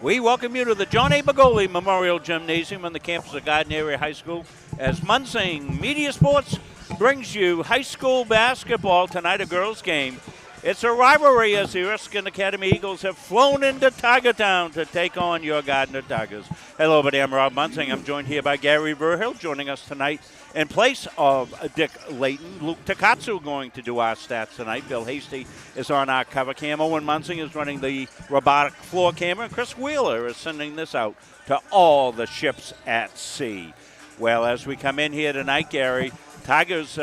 We welcome you to the John A. Bagoli Memorial Gymnasium on the campus of Gardiner High School as Munsing Media Sports brings you high school basketball tonight, a girls' game. It's a rivalry as the Erskine Academy Eagles have flown into Tiger Town to take on your Gardiner Tigers. Hello, everybody. I'm Rob Munsing. I'm joined here by Gary Verhill. Joining us tonight in place of Dick Layton, Luke Takatsu going to do our stats tonight. Bill Hasty is on our cover cam. Owen Munsing is running the robotic floor camera. And Chris Wheeler is sending this out to all the ships at sea. Well, as we come in here tonight, Gary, Tigers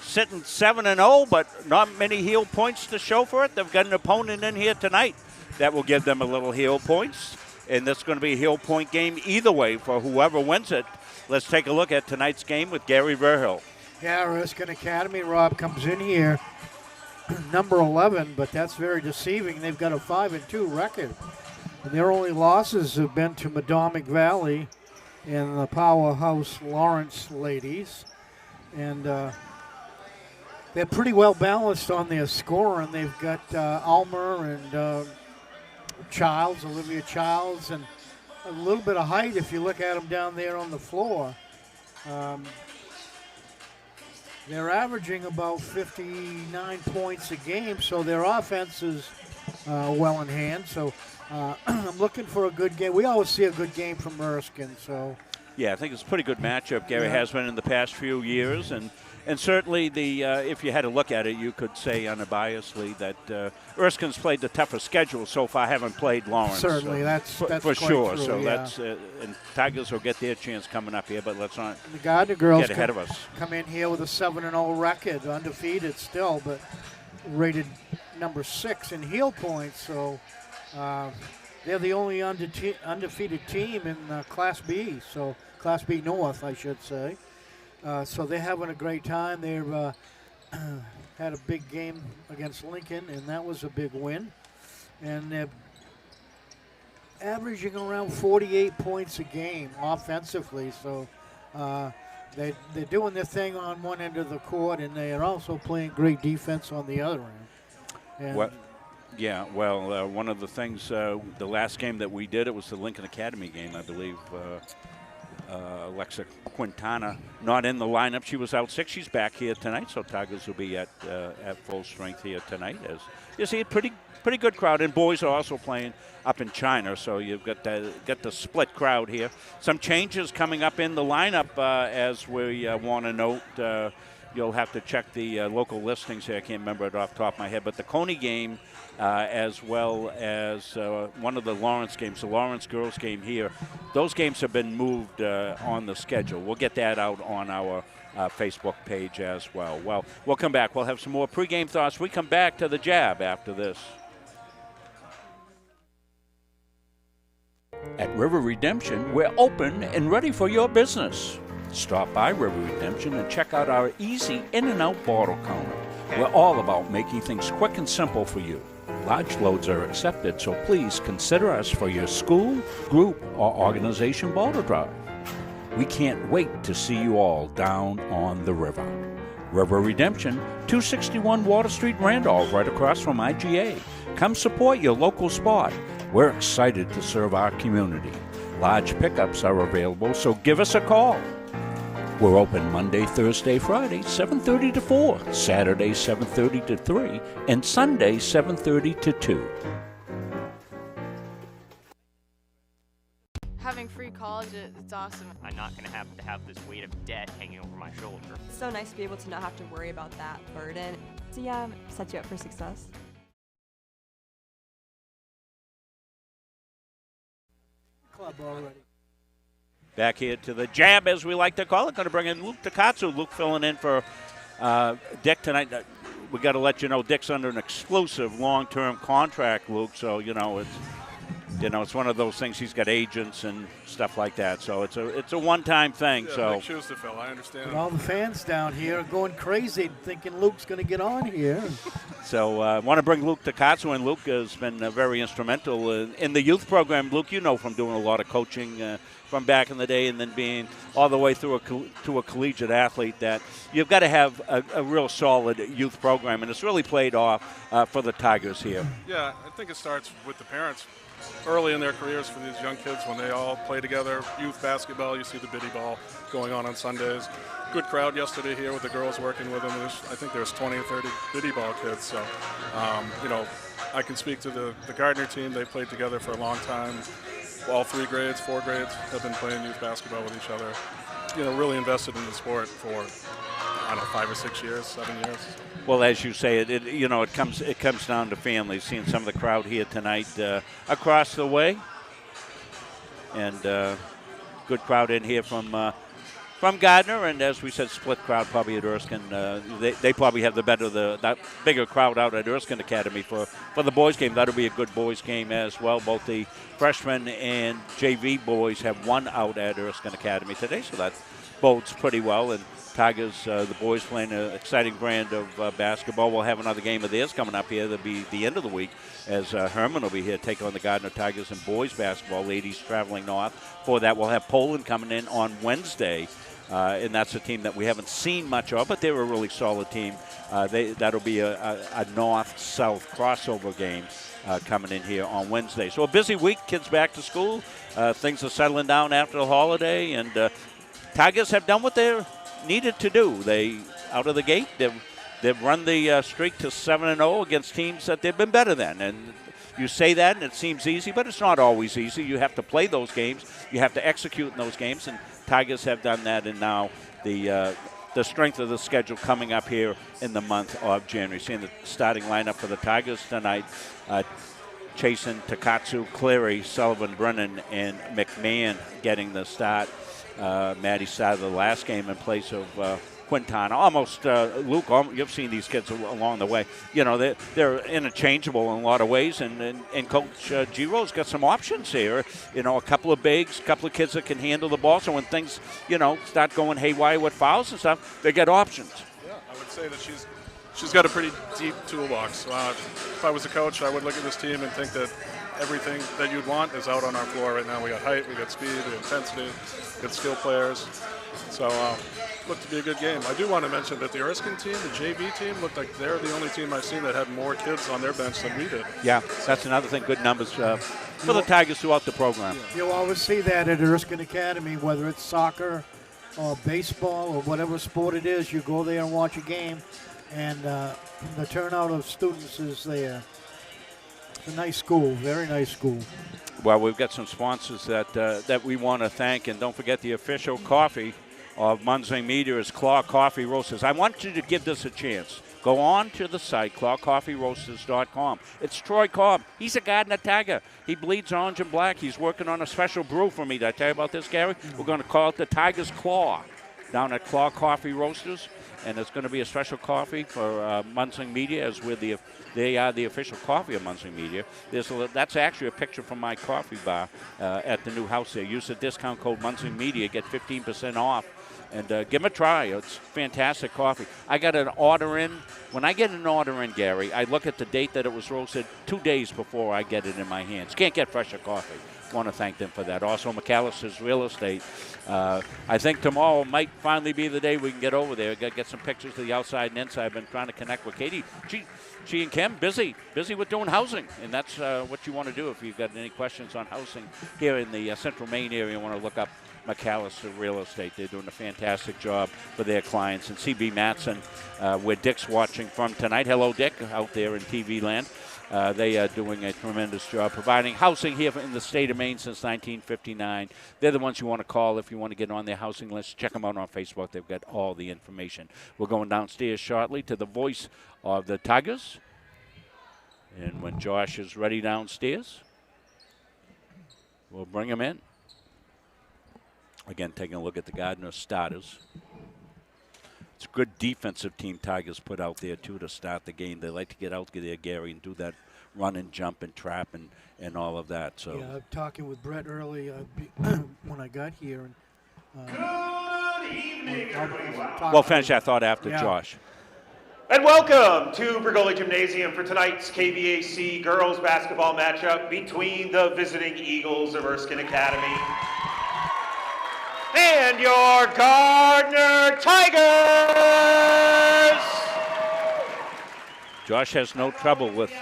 sitting 7-0, but not many heel points to show for it. They've got an opponent in here tonight that will give them a little heel points. And this is going to be a heel point game either way for whoever wins it. Let's take a look at tonight's game with Gary Verhill. Yeah, Erskine Academy, Rob, comes in here, number 11, but that's very deceiving. They've got a 5-2 record. And their only losses have been to Madomic Valley and the powerhouse Lawrence ladies. And they're pretty well balanced on their score, and they've got Almer and Olivia Childs, and a little bit of height if you look at them down there on the floor. They're averaging about 59 points a game, so their offense is well in hand. So I'm looking for a good game. We always see a good game from Erskine. So yeah, I think it's a pretty good matchup. Gary has been in the past few years, and certainly the if you had to look at it, you could say unbiasedly that Erskine's played the toughest schedule so far. Haven't played Lawrence. Certainly, so that's for sure. True, so yeah. that's and Tigers will get their chance coming up here, but let's not the Gardner girls get ahead of us. Come in here with a 7-0 record, undefeated still, but rated number 6 in heel points. So they're the only undefeated team in Class B. So Class B North, I should say. So they're having a great time. They've had a big game against Lincoln, and that was a big win. And they're averaging around 48 points a game offensively. So they're doing their thing on one end of the court, and they are also playing great defense on the other end. And one of the things, the last game that we did, it was the Lincoln Academy game, I believe. Alexa Quintana not in the lineup. She was out sick. She's back here tonight, so Tigers will be at full strength here tonight. As you see, a pretty good crowd, and boys are also playing up in China, so you've got the split crowd here. Some changes coming up in the lineup as we want to note. You'll have to check the local listings here. I can't remember it off the top of my head, but the Coney game, as well as one of the Lawrence games, the Lawrence girls game here, those games have been moved on the schedule. We'll get that out on our Facebook page as well. Well, we'll come back. We'll have some more pregame thoughts. We come back to the Jab after this. At River Redemption, we're open and ready for your business. Stop by River Redemption and check out our easy in-and-out bottle counter. We're all about making things quick and simple for you. Large loads are accepted, so please consider us for your school, group, or organization bottle drive. We can't wait to see you all down on the river. River Redemption, 261 Water Street, Randolph, right across from IGA. Come support your local spot. We're excited to serve our community. Large pickups are available, so give us a call. We're open Monday, Thursday, Friday, 7:30 to 4, Saturday, 7:30 to 3, and Sunday, 7:30 to 2. Having free college, it's awesome. I'm not going to have this weight of debt hanging over my shoulder. It's so nice to be able to not have to worry about that burden. So yeah, set you up for success. club already. Back here to the Jab, as we like to call it. Going to bring in Luke Takatsu. Luke filling in for Dick tonight. We got to let you know Dick's under an exclusive long-term contract, Luke. So it's one of those things. He's got agents and stuff like that. So it's a one-time thing. Yeah, so big shoes to fill. I understand. And all the fans down here are going crazy, thinking Luke's going to get on here. So I want to bring Luke Takatsu in. Luke has been very instrumental in the youth program. Luke, you know from doing a lot of coaching from back in the day and then being all the way through to a collegiate athlete, that you've got to have a real solid youth program, and it's really played off for the Tigers here. Yeah, I think it starts with the parents early in their careers for these young kids when they all play together. Youth basketball, you see the biddy ball going on Sundays. Good crowd yesterday here with the girls working with them. I think there's 20 or 30 biddy ball kids. So, I can speak to the Gardiner team. They played together for a long time. All 4 grades have been playing youth basketball with each other. Really invested in the sport for, 5 or 6 years, 7 years. Well, as you say, it comes down to families. Seeing some of the crowd here tonight across the way, and good crowd in here from Gardiner, and as we said, split crowd probably at Erskine. They probably have that bigger crowd out at Erskine Academy for the boys game. That'll be a good boys game as well. Both the freshmen and JV boys have one out at Erskine Academy today, so that bodes pretty well. And Tigers, the boys playing an exciting brand of basketball. We'll have another game of theirs coming up here. That'll be the end of the week as Herman will be here taking on the Gardiner Tigers in boys basketball. Ladies traveling north. For that, we'll have Poland coming in on Wednesday. And that's a team that we haven't seen much of, but they're a really solid team. That'll be a north-south crossover game coming in here on Wednesday. So a busy week, kids back to school. Things are settling down after the holiday, and Tigers have done what they're needed to do. They, out of the gate, they've run the streak to 7-0 against teams that they've been better than. And you say that, and it seems easy, but it's not always easy. You have to play those games. You have to execute in those games, and Tigers have done that, and now the strength of the schedule coming up here in the month of January. Seeing the starting lineup for the Tigers tonight, Chasen, Takatsu, Cleary, Sullivan, Brennan, and McMahon getting the start. Maddie started the last game in place of Quintana. Almost, Luke, you've seen these kids along the way. They're interchangeable in a lot of ways, and Coach Giro's got some options here. A couple of bigs, a couple of kids that can handle the ball. So when things, start going haywire with fouls and stuff, they get options. Yeah, I would say that she's got a pretty deep toolbox. If I was a coach, I would look at this team and think that everything that you'd want is out on our floor right now. We got height, we got speed, we got intensity, we got skill players. So looked to be a good game. I do want to mention that the Erskine team, the JV team, looked like they're the only team I've seen that had more kids on their bench than we did. Yeah, that's another thing. Good numbers for the Tigers throughout the program. You'll always see that at Erskine Academy, whether it's soccer or baseball or whatever sport it is. You go there and watch a game, and the turnout of students is there. It's a nice school, very nice school. Well, we've got some sponsors that we want to thank, and don't forget the official coffee of Munzing Media is Claw Coffee Roasters. I want you to give this a chance. Go on to the site, clawcoffeeroasters.com. It's Troy Cobb. He's a Gardiner Tiger. He bleeds orange and black. He's working on a special brew for me. Did I tell you about this, Gary? We're going to call it the Tiger's Claw down at Claw Coffee Roasters. And it's going to be a special coffee for Munzing Media, as they are the official coffee of Munzing Media. That's actually a picture from my coffee bar at the new house there. Use the discount code Munzing Media, get 15% off. And give them a try. It's fantastic coffee. I got an order in. When I get an order in, Gary, I look at the date that it was roasted 2 days before I get it in my hands. Can't get fresher coffee. Want to thank them for that. Also, McAllister's Real Estate. I think tomorrow might finally be the day we can get over there. Get some pictures of the outside and inside. I've been trying to connect with Katie. She and Kim busy with doing housing, and that's what you want to do if you've got any questions on housing here in the Central Maine area. You want to look up McAllister Real Estate. They're doing a fantastic job for their clients. And CB Matson, where Dick's watching from tonight. Hello, Dick, out there in TV land. They are doing a tremendous job providing housing here in the state of Maine since 1959. They're the ones you want to call if you want to get on their housing list. Check them out on Facebook. They've got all the information. We're going downstairs shortly to the voice of the Tigers. And when Josh is ready downstairs, we'll bring him in. Again, taking a look at the Gardiner starters. It's a good defensive team Tigers put out there, too, to start the game. They like to get out there, Gary, and do that run and jump and trap and all of that. So. Yeah, I'm talking with Brett early when I got here. Good evening, everybody. We'll finish that thought after Josh. And welcome to Bergoli Gymnasium for tonight's KVAC girls basketball matchup between the visiting Eagles of Erskine Academy and your Gardiner Tigers! Josh has no trouble with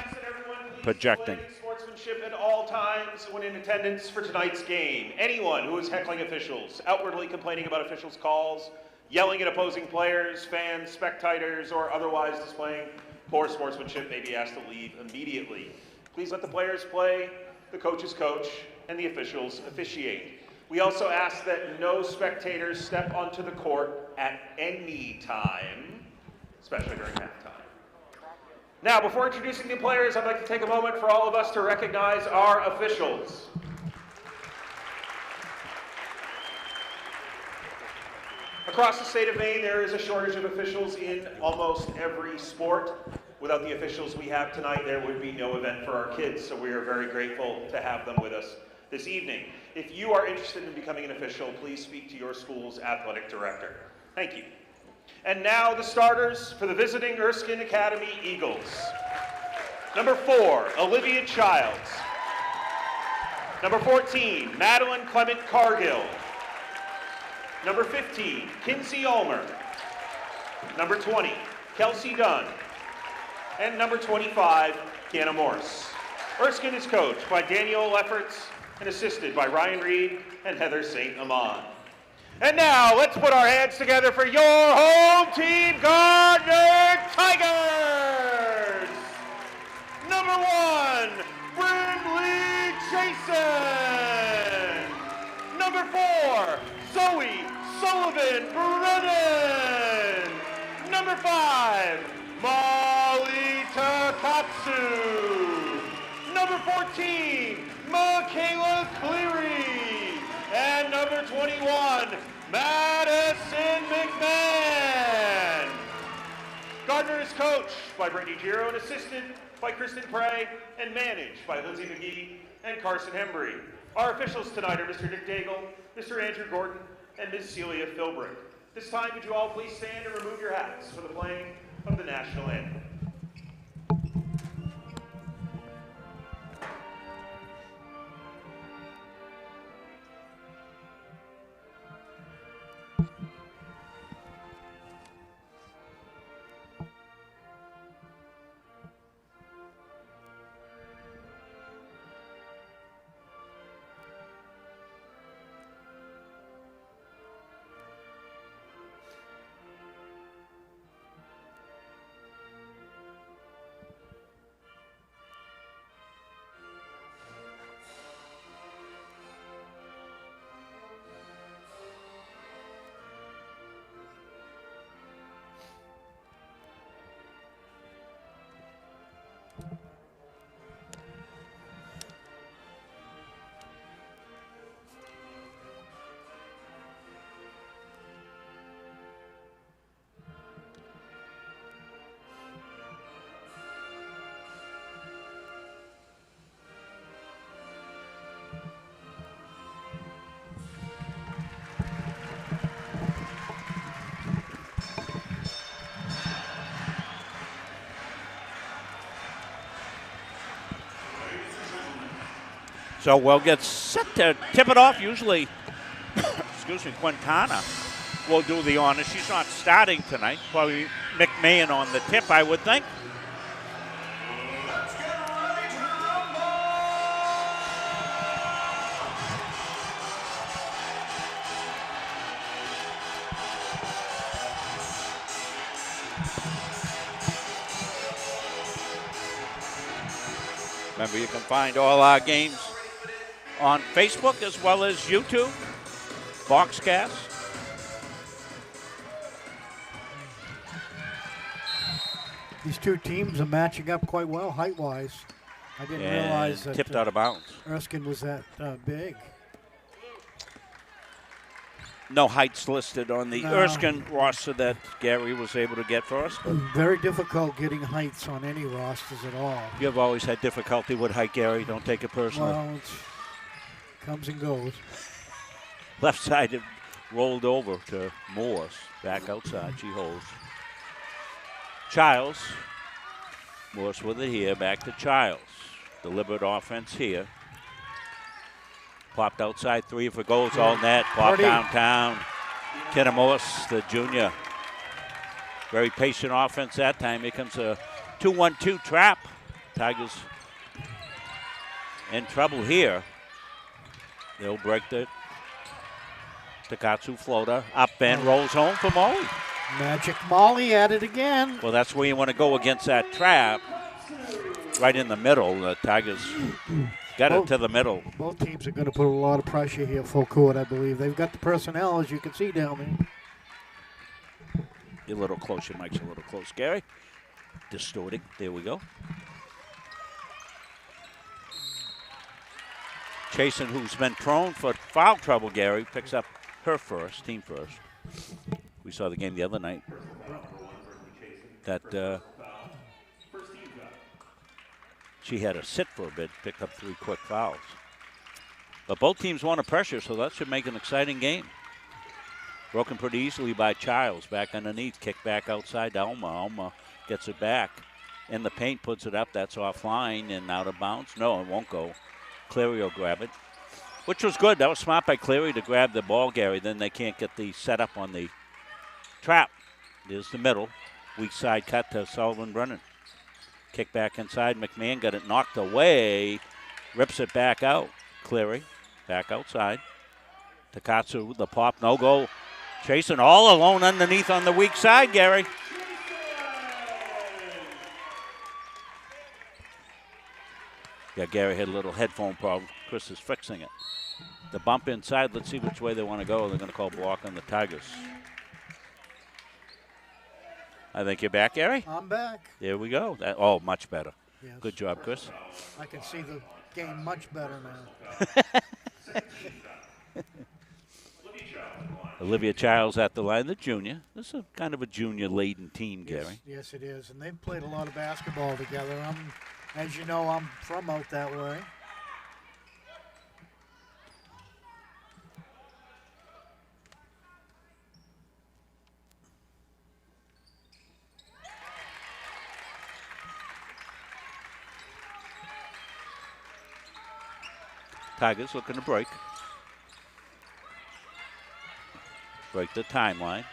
projecting. Sportsmanship at all times. in attendance for tonight's game. Anyone who is heckling officials, outwardly complaining about officials' calls, yelling at opposing players, fans, spectators, or otherwise displaying poor sportsmanship may be asked to leave immediately. Please let the players play, the coaches coach, and the officials officiate. We also ask that no spectators step onto the court at any time, especially during halftime. Now, before introducing the players, I'd like to take a moment for all of us to recognize our officials. Across the state of Maine, there is a shortage of officials in almost every sport. Without the officials we have tonight, there would be no event for our kids, so we are very grateful to have them with us this evening. If you are interested in becoming an official, please speak to your school's athletic director. Thank you. And now the starters for the visiting Erskine Academy Eagles. Number 4, Olivia Childs. Number 14, Madeline Clement Cargill. Number 15, Kinsey Ulmer. Number 20, Kelsey Dunn. And number 25, Kiana Morse. Erskine is coached by Daniel Lefferts and assisted by Ryan Reed and Heather St. Amand. And now, let's put our hands together for your home team, Gardiner Tigers! Number 1, Brimley Jason! Number 4, Zoe Sullivan Brennan! Number 5, Molly Takatsu! Number 14, Michaela Cleary! And number 21, Madison McMahon. Gardiner is coached by Brittany Giro and assisted by Kristen Prey and managed by Lindsay McGee and Carson Hembry. Our officials tonight are Mr. Nick Daigle, Mr. Andrew Gordon, and Ms. Celia Philbrick. This time, would you all please stand and remove your hats for the playing of the national anthem. So we'll get set to tip it off. Usually, excuse me, Quintana will do the honors. She's not starting tonight. Probably McMahon on the tip, I would think. Remember, you can find all our games on Facebook as well as YouTube, Boxcast. These two teams are matching up quite well height-wise. I didn't realize that tipped out of bounds. Erskine was that big. No heights listed on the No. Erskine roster that Gary was able to get for us. But Very difficult getting heights on any rosters at all. you've always had difficulty with height, Gary. Don't take it personally. Well, it comes and goes. Left side it rolled over to Morse. Back outside, she holds. Childs. Morse with it here. Back to Childs. Deliberate offense here. Popped outside, 3 for goals, all net. Popped downtown. Kenna Morse, the junior. Very patient offense that time. Here comes a 2-1-2 trap. Tigers in trouble here. They'll break the Takatsu floater. Up and rolls home for Molly. Magic Molly at it again. Well, that's where you want to go against that trap. Right in the middle. The Tigers got it to the middle. Both teams are going to put a lot of pressure here, full court, I believe. They've got the personnel, as you can see down there. You're a little close. Your mic's a little close, Gary. Distorting. There we go. Chasen, who's been prone for foul trouble, Gary, picks up her first, team first. We saw the game the other night. That she had to sit for a bit, picked up 3 quick fouls. But both teams want to pressure, so that should make an exciting game. Broken pretty easily by Childs. Back underneath, kick back outside to Alma. Alma gets it back. In the paint, puts it up. That's offline and out of bounds. No, it won't go. Cleary will grab it, which was good. That was smart by Cleary to grab the ball, Gary. Then they can't get the setup on the trap. There's the middle. Weak side cut to Sullivan Brennan. Kick back inside. McMahon got it knocked away. Rips it back out. Cleary back outside. Takatsu, the pop, no go. Chasing all alone underneath on the weak side, Gary. Yeah, Gary had a little headphone problem. Chris is fixing it. The bump inside, let's see which way they want to go. They're going to call block on the Tigers. I think you're back, Gary? I'm back. There we go. Much better. Yes. Good job, Chris. I can see the game much better now. Olivia Childs at the line, the junior. This is a kind of a junior-laden team, Gary. Yes, it is. And they've played a lot of basketball together. As you know, I'm from out that way. Tigers looking to break. Break the timeline.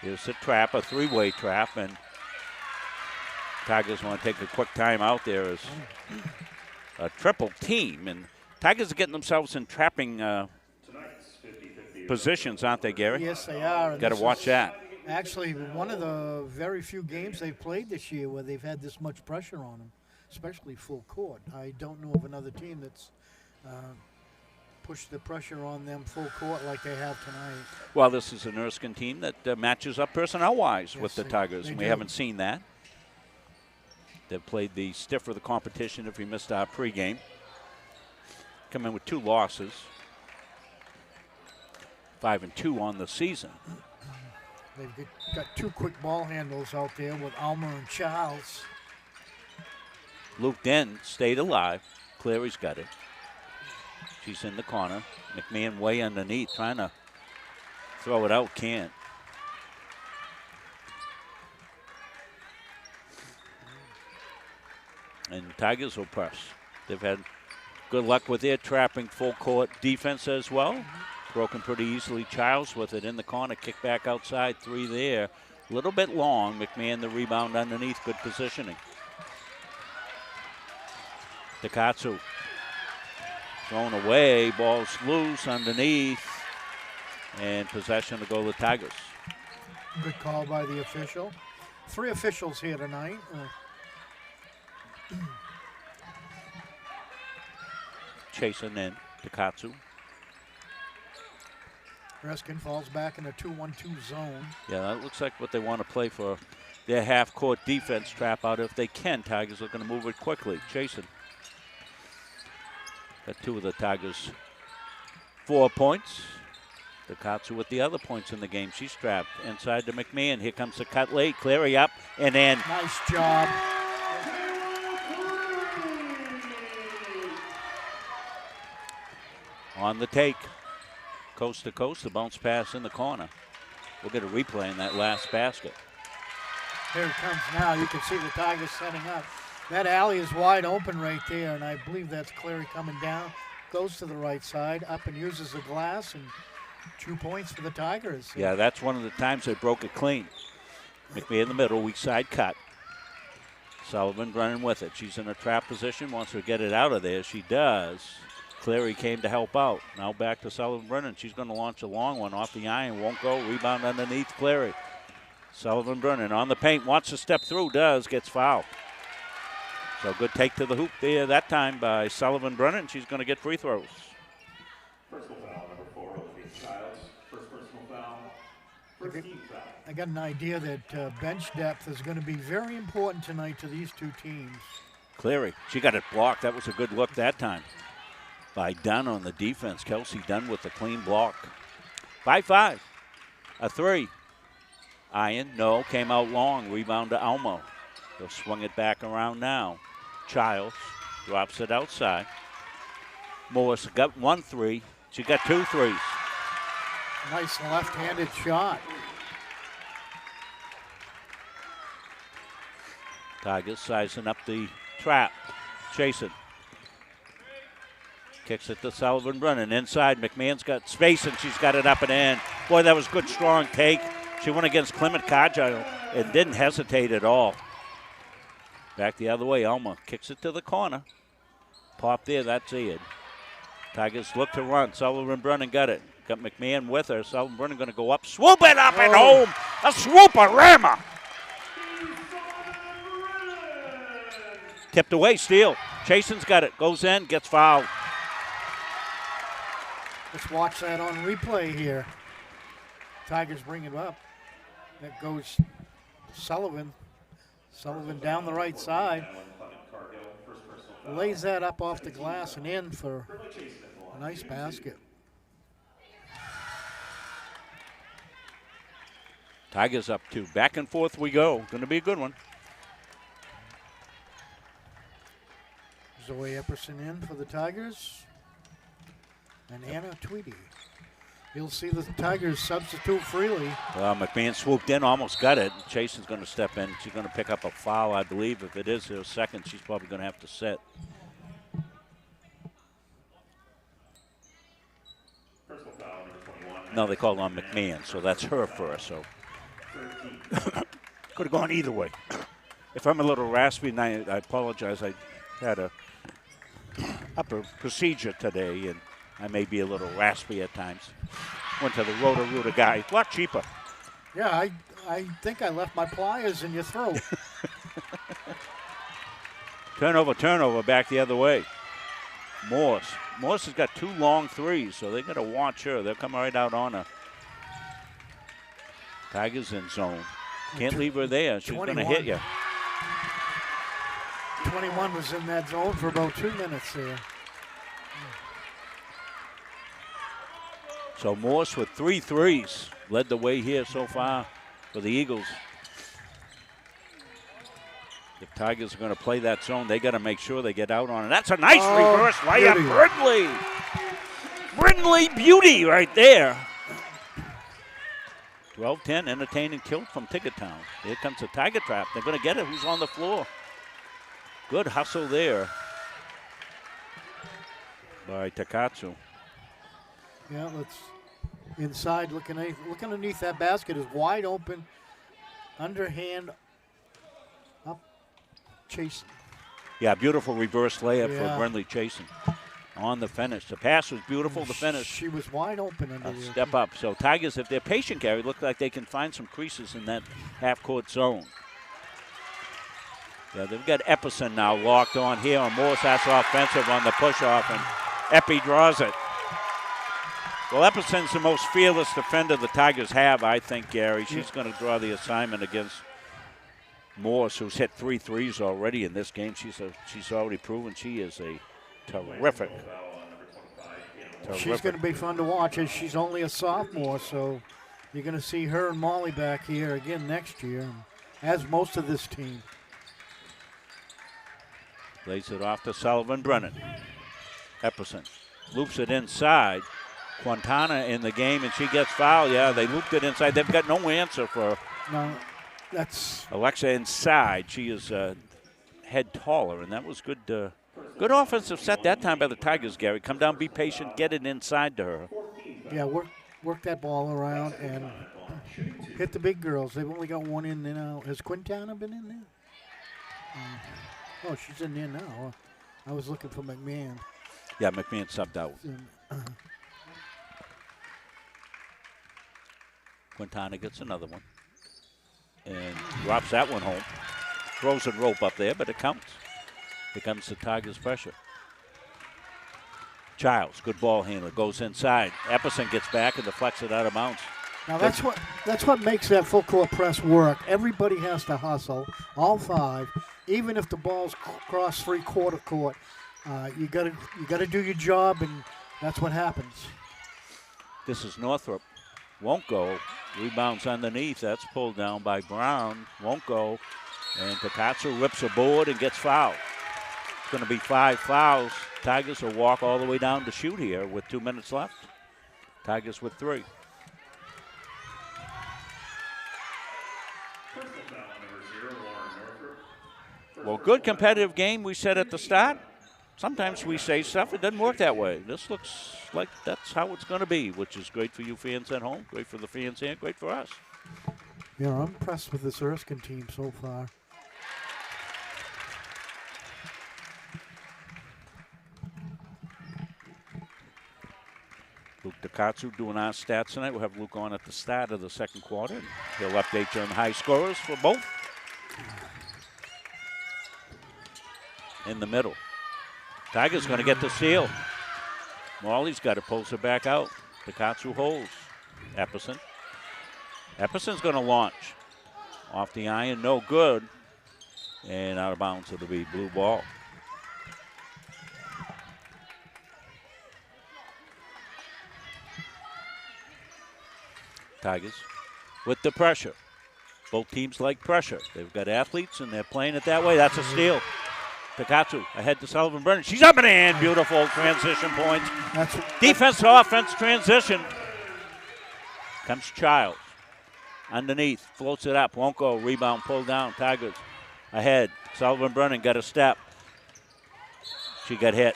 Here's the trap, a 3-way trap, and Tigers want to take a quick time out there as a triple team. And Tigers are getting themselves in trapping positions, aren't they, Gary? Yes, they are. Got to watch that. Actually, one of the very few games they've played this year where they've had this much pressure on them, especially full court. I don't know of another team that's push the pressure on them full court like they have tonight. Well, this is an Erskine team that matches up personnel-wise with the Tigers. They We do. haven't seen that. They've played the stiffer the competition if we missed our pregame. Come in with 2 losses. 5-2 on the season. They've got 2 quick ball handles out there with Alma and Charles. Luke Dent stayed alive. Cleary's got it. She's in the corner. McMahon way underneath, trying to throw it out, can't. And Tigers will press. They've had good luck with their trapping full court defense as well. Broken pretty easily. Childs with it in the corner. Kick back outside. 3 there. A little bit long. McMahon the rebound underneath. Good positioning. Takatsu. Thrown away, ball's loose underneath, and possession to go to the Tigers. Good call by the official. 3 officials here tonight. Chasing in, Takatsu. Erskine falls back in a 2-1-2 zone. Yeah, that looks like what they want to play for their half-court defense trap out if they can. Tigers looking to move it quickly. Chasing. Got 2 of the Tigers' 4 points. Takatsu with the other points in the game. She's trapped inside to McMahon. Here comes the cut late. Cleary up and in. Nice job. On the take. Coast to coast, the bounce pass in the corner. We'll get a replay in that last basket. Here it comes now. You can see the Tigers setting up. That alley is wide open right there, and I believe that's Cleary coming down. Goes to the right side, up and uses the glass, and 2 points for the Tigers. Yeah, that's one of the times they broke it clean. McMahon in the middle, weak side cut. Sullivan running with it. She's in a trap position, wants to get it out of there. She does. Cleary came to help out. Now back to Sullivan Brennan. She's going to launch a long one off the iron. Won't go. Rebound underneath Cleary. Sullivan Brennan on the paint. Wants to step through. Does. Gets fouled. So good take to the hoop there that time by Sullivan Brennan. She's going to get free throws. Personal foul, number 4, Elizabeth Childs. First personal foul. First team foul. I got an idea that bench depth is going to be very important tonight to these two teams. Cleary. She got it blocked. That was a good look that time by Dunn on the defense. Kelsey Dunn with the clean block. 5-5. A 3. Iron, no, came out long. Rebound to Almo. They'll swing it back around now. Childs drops it outside. Morris got 1 3. She got 2 threes. Nice left-handed shot. Tigers sizing up the trap. Chasing. Kicks it to Sullivan Brennan. Inside, McMahon's got space, and she's got it up and in. Boy, that was good, strong take. She went against Clement Cargile and didn't hesitate at all. Back the other way, Elma kicks it to the corner. Pop there, that's it. Tigers look to run. Sullivan Brennan got it. Got McMahon with her. Sullivan Brennan going to go up. Swoop it up and home. A swoop-a-rammer. Tipped away, steal. Chasen's got it. Goes in, gets fouled. Let's watch that on replay here. Tigers bring it up. That goes Sullivan. Sullivan down the right side. Lays that up off the glass and in for a nice basket. Tigers up 2. Back and forth we go. Going to be a good one. Zoe Epperson in for the Tigers. And Anna Tweedy. You'll see the Tigers substitute freely. Well, McMahon swooped in, almost got it. Chasen's going to step in. She's going to pick up a foul, I believe. If it is her second, she's probably going to have to sit. Personal foul, number 21. No, they called on McMahon, so that's her first. So could have gone either way. If I'm a little raspy, and I apologize. I had a upper procedure today, and I may be a little raspy at times. Went to the Roto-Rooter guy. A lot cheaper. Yeah, I think I left my pliers in your throat. Turnover back the other way. Morse has got 2 long threes, so they're going to watch her. They'll come right out on her. Tigers in zone. Can't leave her there. She's going to hit you. 21 was in that zone for about 2 minutes there. So Morse with 3 threes led the way here so far for the Eagles. If Tigers are going to play that zone, they got to make sure they get out on it. That's a nice reverse layup, Brindley. Brindley beauty right there. 12-10, entertaining kill from Tickertown. Here comes the Tiger trap. They're going to get it. Who's on the floor? Good hustle there by Takatsu. Yeah, let's inside looking underneath that basket is wide open. Underhand up chasing. Yeah, beautiful reverse layup Yeah. for Brindley chasing on the finish. The pass was beautiful, the finish. She was wide open under there. Step up. So Tigers, if they're patient, Gary, look like they can find some creases in that half-court zone. Yeah, they've got Epperson now locked on here, and Morris that's offensive on the push-off, and Epi draws it. Well, Epperson's the most fearless defender the Tigers have, I think, Gary. She's going to draw the assignment against Morris, who's hit 3 threes already in this game. She's already proven she is a terrific. She's going to be fun to watch. As she's only a sophomore, so you're going to see her and Molly back here again next year, as most of this team. Lays it off to Sullivan Brennan. Epperson loops it inside. Quintana in the game, and she gets fouled. Yeah, they looped it inside. They've got no answer for No, that's Alexa inside. She is head taller, and that was good. Good offensive set that time by the Tigers, Gary. Come down, be patient, get it inside to her. yeah. Work that ball around and hit the big girls. They've only got one in there now. Has Quintana been in there? Oh, she's in there now. I was looking for McMahon. Yeah, McMahon subbed out. Quintana gets another one. And drops that one home. Throws a rope up there, but it counts. Here comes the Tigers' pressure. Childs, good ball handler, goes inside. Epperson gets back and deflects it out of bounds. Now that's what makes that full court press work. Everybody has to hustle, all five, even if the ball's cross three-quarter court. You gotta do your job, and that's what happens. This is Northrop. Won't go. Rebounds underneath. That's pulled down by Brown. Won't go. And Takatsu rips a board and gets fouled. It's going to be 5 fouls. Tigers will walk all the way down to shoot here with 2 minutes left. Tigers with 3. Well, good competitive game we said at the start. Sometimes we say stuff, it doesn't work that way. This looks like that's how it's going to be, which is great for you fans at home, great for the fans here, great for us. Yeah, I'm impressed with this Erskine team so far. Luke Takatsu doing our stats tonight. We'll have Luke on at the start of the second quarter. He'll update you on the high scorers for both. In the middle. Tigers going to get the steal. Morley's got to pulls it back out. Takatsu holds. Epperson. Epperson's going to launch. Off the iron, no good. And out of bounds, it'll be blue ball. Tigers with the pressure. Both teams like pressure. They've got athletes, and they're playing it that way. That's a steal. Takatsu ahead to Sullivan Brennan. She's up and in. Beautiful transition points. Defense to offense transition. Comes Childs. Underneath. Floats it up. Won't go. Rebound pulled down. Tigers ahead. Sullivan Brennan got a step. She got hit.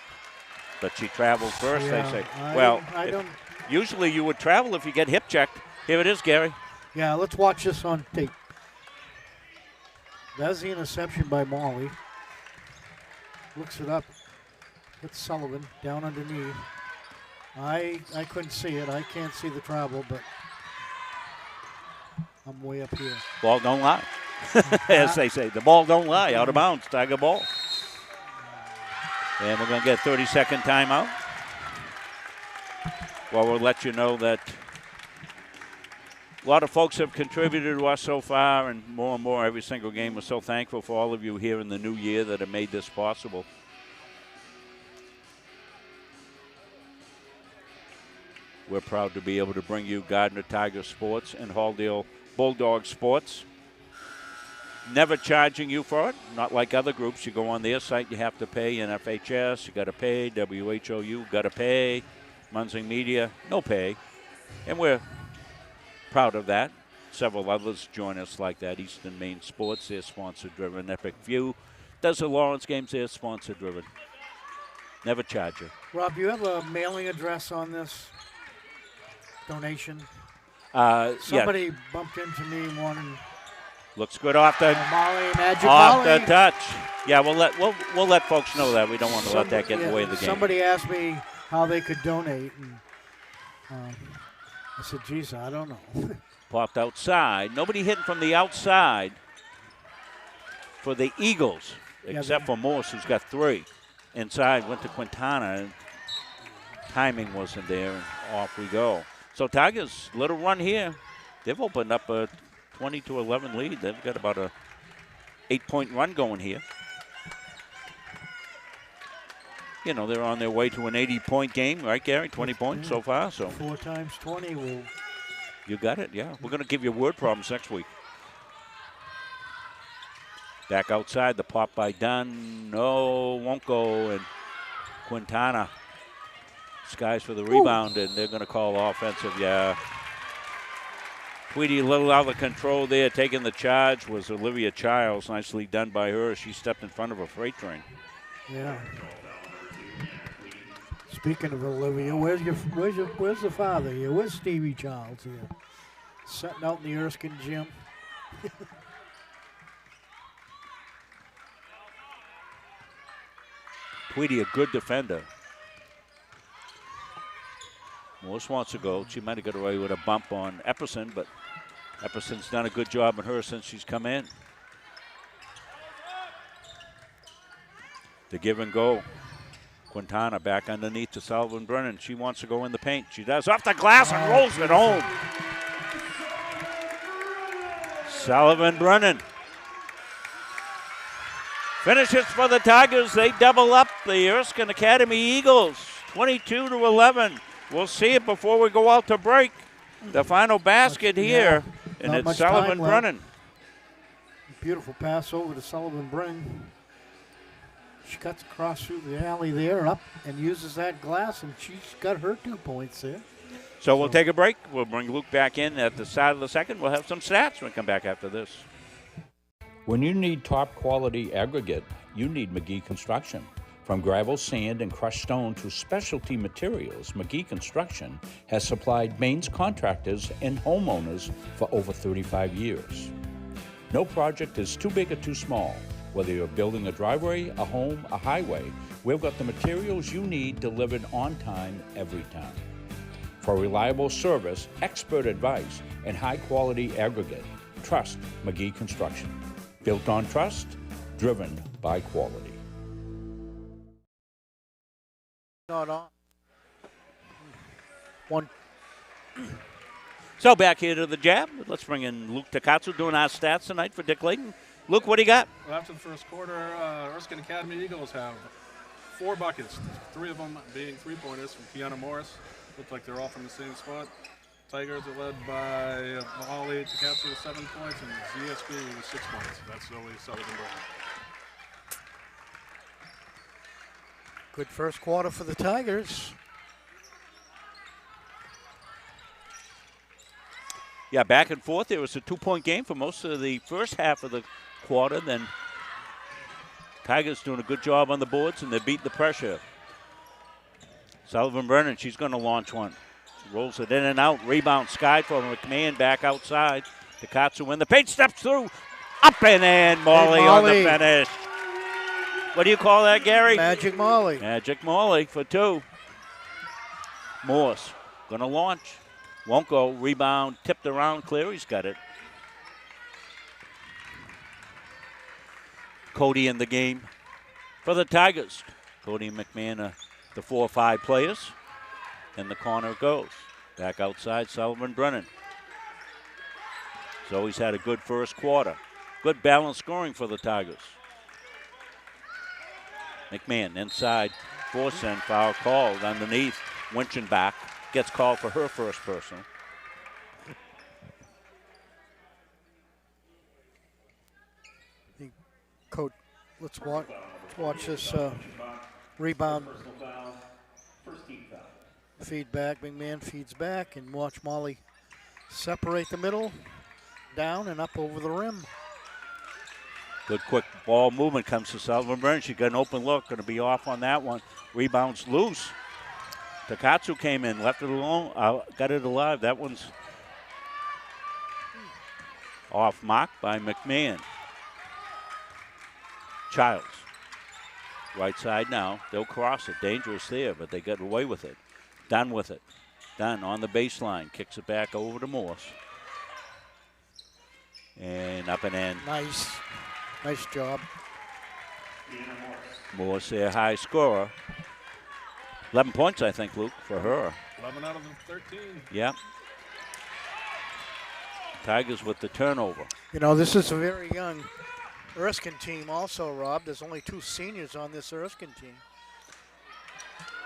But she traveled first, Yeah, they say. Usually you would travel if you get hip checked. Here it is, Gary. Yeah, let's watch this on tape. That's the interception by Molly. Looks it up. It's Sullivan down underneath. I couldn't see it. I can't see the travel, but I'm way up here. Ball don't lie. As they say, the ball don't lie. Out of bounds, Tiger ball. And we're going to get a 30-second timeout. Well, we'll let you know that a lot of folks have contributed to us so far, and more every single game. We're so thankful for all of you here in the new year that have made this possible. We're proud to be able to bring you Gardiner Tiger Sports and Halldale Bulldog Sports. Never charging you for it, not like other groups. You go on their site, you have to pay. NFHS, you got to pay. WHOU, got to pay. Munsing Media, no pay. And we're proud of that. Several others join us like that. Eastern Maine Sports, they're sponsor-driven. Epic View does the Lawrence games, they're sponsor-driven. Never charge you. Rob, you have a mailing address on this donation? Somebody bumped into me wanting. Looks good off the Molly. The touch. Yeah, we'll let folks know that. We don't want to let that get in the way of the game. Somebody asked me how they could donate, and I said, geez, I don't know. Popped outside. Nobody hitting from the outside for the Eagles, except for Morse, who's got 3. Inside, went to Quintana, and timing wasn't there, and off we go. So Tigers, little run here. They've opened up a 20-11 lead. They've got about a 8-point run going here. You know, they're on their way to an 80-point game, right, Gary? 20 points so far. So 4 times 20 will. You got it, yeah. We're going to give you word problems next week. Back outside, the pop by Dunn. No, won't go. And Quintana skies for the rebound, and they're going to call offensive, yeah. Tweedy a little out of control there. Taking the charge was Olivia Childs. Nicely done by her. She stepped in front of a freight train. Yeah. Speaking of Olivia, where's the father here? Where's Stevie Childs here? Sitting out in the Erskine gym. Tweedy, a good defender. Morse wants to go. She might have got away with a bump on Epperson, but Epperson's done a good job on her since she's come in. The give and go. Quintana back underneath to Sullivan Brennan. She wants to go in the paint. She does. Off the glass and rolls it home. Sullivan Brennan finishes for the Tigers. They double up the Erskine Academy Eagles, 22-11. We'll see it before we go out to break. The final basket here, and not it's much Sullivan time left. Brennan. Beautiful pass over to Sullivan Brennan. She cuts across through the alley there, up, and uses that glass, and she's got her 2 points there. So we'll take a break. We'll bring Luke back in at the start of the second. We'll have some stats when we come back after this. When you need top quality aggregate, you need McGee Construction. From gravel, sand, and crushed stone to specialty materials, McGee Construction has supplied Maine's contractors and homeowners for over 35 years. No project is too big or too small. Whether you're building a driveway, a home, a highway, we've got the materials you need delivered on time every time. For reliable service, expert advice, and high-quality aggregate, trust McGee Construction. Built on trust, driven by quality. Not on. One. So back here to the jab. Let's bring in Luke Takatsu doing our stats tonight for Dick Layton. Luke, what do you got? Well, after the first quarter, Erskine Academy Eagles have 4 buckets, 3 of them being three-pointers from Kiana Morris. Look like they're all from the same spot. Tigers are led by Molly Takatsu with 7 points and ZSB with 6 points. That's Zoe Sullivan Brennan. Good first quarter for the Tigers. Yeah, back and forth. There was a 2-point game for most of the first half of the quarter. Then Tigers doing a good job on the boards, and they're beating the pressure. Sullivan Brennan, she's going to launch one. She rolls it in and out. Rebound skied for McMahon back outside. Takatsu in the paint, steps through. Up and in, Molly on the finish. What do you call that, Gary? Magic Molly. Magic Molly for 2. Morse going to launch. Won't go. Rebound tipped around. Cleary's got it. Cody in the game for the Tigers. Cody and McMahon are the 4 or 5 players. In the corner it goes. Back outside, Sullivan Brennan. Zoe's had a good first quarter. Good balanced scoring for the Tigers. McMahon inside. Force and foul called underneath. Winchenbach gets called for her first personal. Coach, let's watch this rebound. Feedback. McMahon feeds back, and watch Molly separate the middle, down and up over the rim. Good quick ball movement comes to Sullivan Brennan. She got an open look, going to be off on that one. Rebounds loose. Takatsu came in, left it alone, got it alive. That one's off mark by McMahon. Childs, right side now. They'll cross it. Dangerous there, but they got away with it. Done with it. Done on the baseline. Kicks it back over to Morse. And up and in. Nice. Nice job. Morse, their high scorer. 11 points, I think, Luke, for her. 11 out of the 13. Yeah. Tigers with the turnover. You know, this is a very young Erskine team also, Rob. There's only 2 seniors on this Erskine team.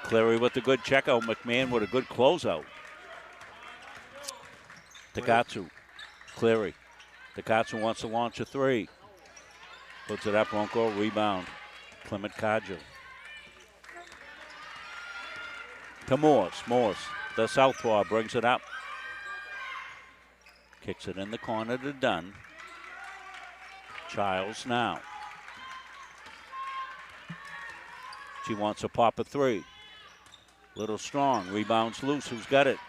Cleary with a good checkout. McMahon with a good closeout. Takatsu. Cleary. Takatsu wants to launch a 3. Puts it up, won't go. Rebound. Clement Codger. To Morse. Morse, the southpaw, brings it up. Kicks it in the corner to Dunn. Childs now. She wants to pop a 3. Little strong. Rebounds loose. Who's got it?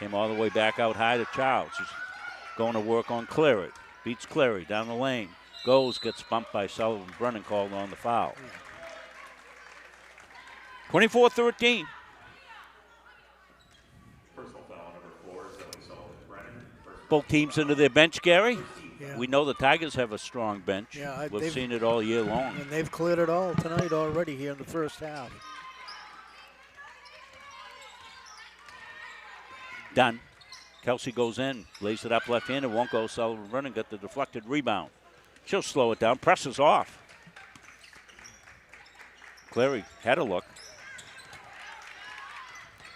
Came all the way back out high to Childs. She's going to work on Cleary. Beats Cleary down the lane. Goes, gets bumped by Sullivan Brennan, called on the foul. 24-13. Both teams into their bench, Gary. Yeah. We know the Tigers have a strong bench. Yeah, We've seen it all year long. And they've cleared it all tonight already here in the first half. Done. Kelsey goes in, lays it up left-handed, won't go. Sullivan running, got the deflected rebound. She'll slow it down, presses off. Cleary had a look.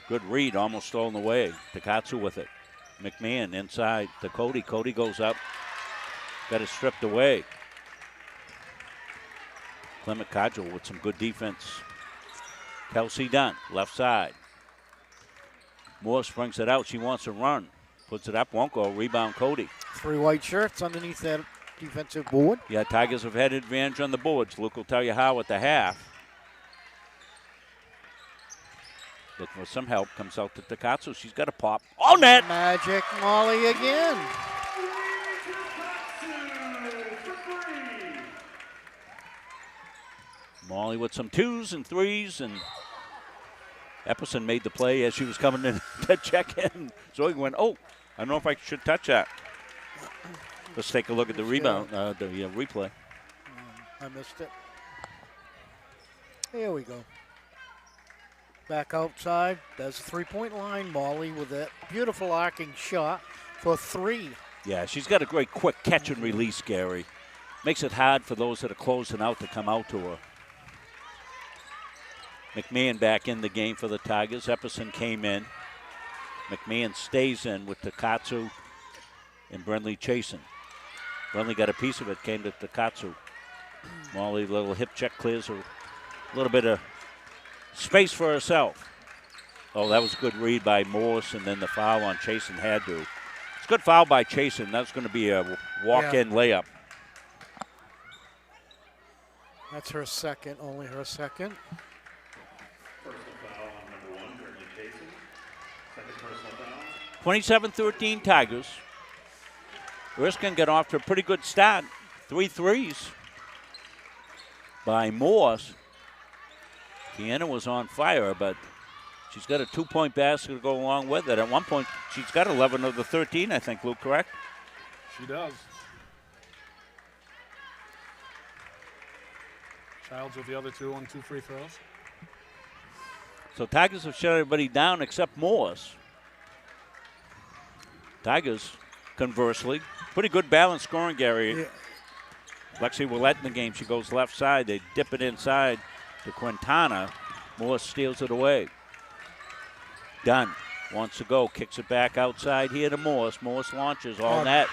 Good read, almost stolen away. Takatsu with it. McMahon inside to Cody. Cody goes up. Got it stripped away. Clement Codgel with some good defense. Kelsey Dunn, left side. Morse brings it out. She wants to run. Puts it up, won't go. Rebound Cody. 3 white shirts underneath that defensive board. Yeah, Tigers have had advantage on the boards. Luke will tell you how at the half. Looking for some help. Comes out to Takatsu. She's got a pop. Oh, net! Magic Molly again. Molly with some 2s and 3s, and Epperson made the play as she was coming in to check in. Zoe went, oh, I don't know if I should touch that. Let's take a look at the rebound, the replay. I missed it. Here we go. Back outside. There's a 3-point line. Molly with that beautiful arcing shot for 3. Yeah, she's got a great quick catch and release, Gary. Makes it hard for those that are closing out to come out to her. McMahon back in the game for the Tigers. Epperson came in. McMahon stays in with Takatsu and Brenly chasing. Brenly got a piece of it, came to Takatsu. Molly, little hip check, clears a little bit of space for herself. Oh, that was a good read by Morse, and then the foul on Chasen had to. It's a good foul by Chasen. That's going to be a walk-in layup. That's her second, only her second. Personal foul on number 1, Brittany Chasen. Second personal foul. 27-13 Tigers. Erskine got off to a pretty good start. 3 threes by Morse. Deanna was on fire, but she's got a 2-point basket to go along with it. At one point, she's got 11 of the 13, I think, Luke, correct? She does. Childs with the other 2 on 2 free throws. So Tigers have shut everybody down except Morse. Tigers, conversely, pretty good balanced scoring, Gary. Yeah. Lexi Willett in the game. She goes left side. They dip it inside to Quintana. Morse steals it away. Dunn wants to go. Kicks it back outside here to Morse. Morse launches all net.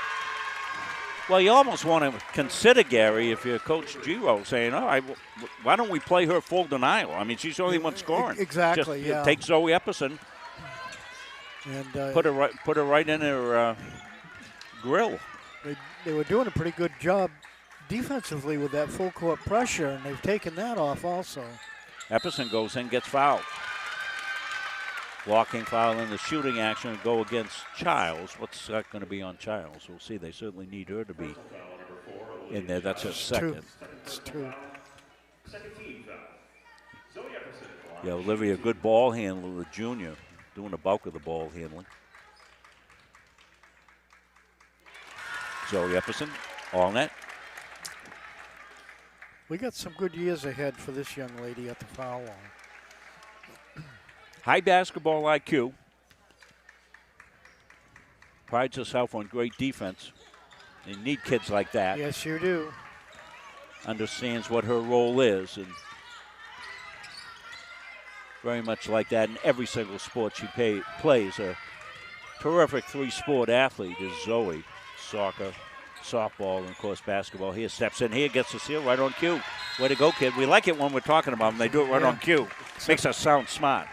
Well, you almost want to consider, Gary, if you're Coach Giro, saying, all right, why don't we play her full denial? I mean, she's the only one scoring. Exactly, Just, yeah. Take Zoe Epperson, And put her right in her grill. they were doing a pretty good job defensively with that full court pressure, and they've taken that off also. Epperson goes in, gets fouled. Walking foul in the shooting action and go against Childs. What's that going to be on Childs? We'll see. They certainly need her to be in there. That's her second. It's 2. Second team foul. Zoe Epperson. Yeah, Olivia, good ball handler, the junior, doing the bulk of the ball handling. Zoe Epperson, all net. We got some good years ahead for this young lady at the foul line. High basketball IQ. Prides herself on great defense. You need kids like that. Yes, you do. Understands what her role is, and very much like that in every single sport she plays. A terrific 3-sport athlete is Zoe. Soccer, softball, and of course basketball. Here steps in here, gets the seal right on cue. Way to go, kid. We like it when we're talking about them. They do it right on cue. Makes us sound smart.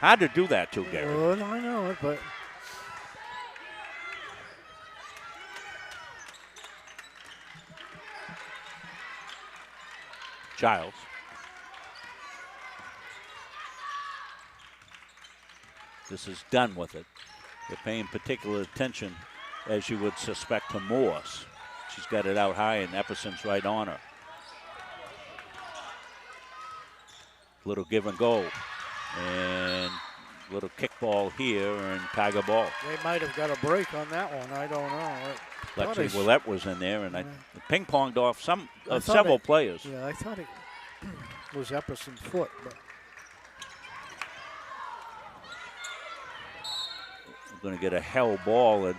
Hard to do that too, Gary. Well, I know it, but Childs. This is done with it. They're paying particular attention, as you would suspect, to Morse. She's got it out high, and Epperson's right on her. Little give and go. And Little kickball here and Tiger ball. They might have got a break on that one. I don't know. Lexi Willette was in there, and I ping-ponged off thought several it- players. Yeah, I thought it was Epperson's foot. But We're going to get a hell ball, and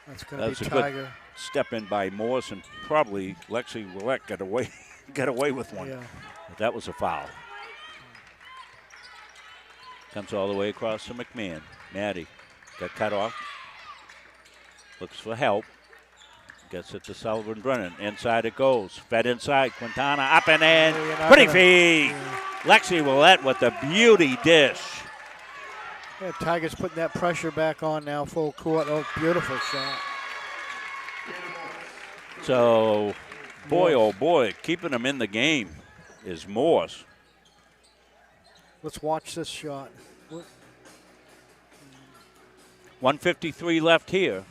that's going to that's be a good Tiger. step in by Morse, and probably Lexi Willette got away with one. Yeah. But that was a foul. Comes all the way across to McMahon. Maddie got cut off. Looks for help. Gets it to Sullivan Brennan. Inside it goes. Fed inside. Quintana up and in. Pretty feed. Lexi Willette with the beauty dish. Yeah, Tiger's putting that pressure back on now, full court. Oh, beautiful shot. So, boy, oh boy, keeping him in the game is Morse. Let's watch this shot. 1:53 left here.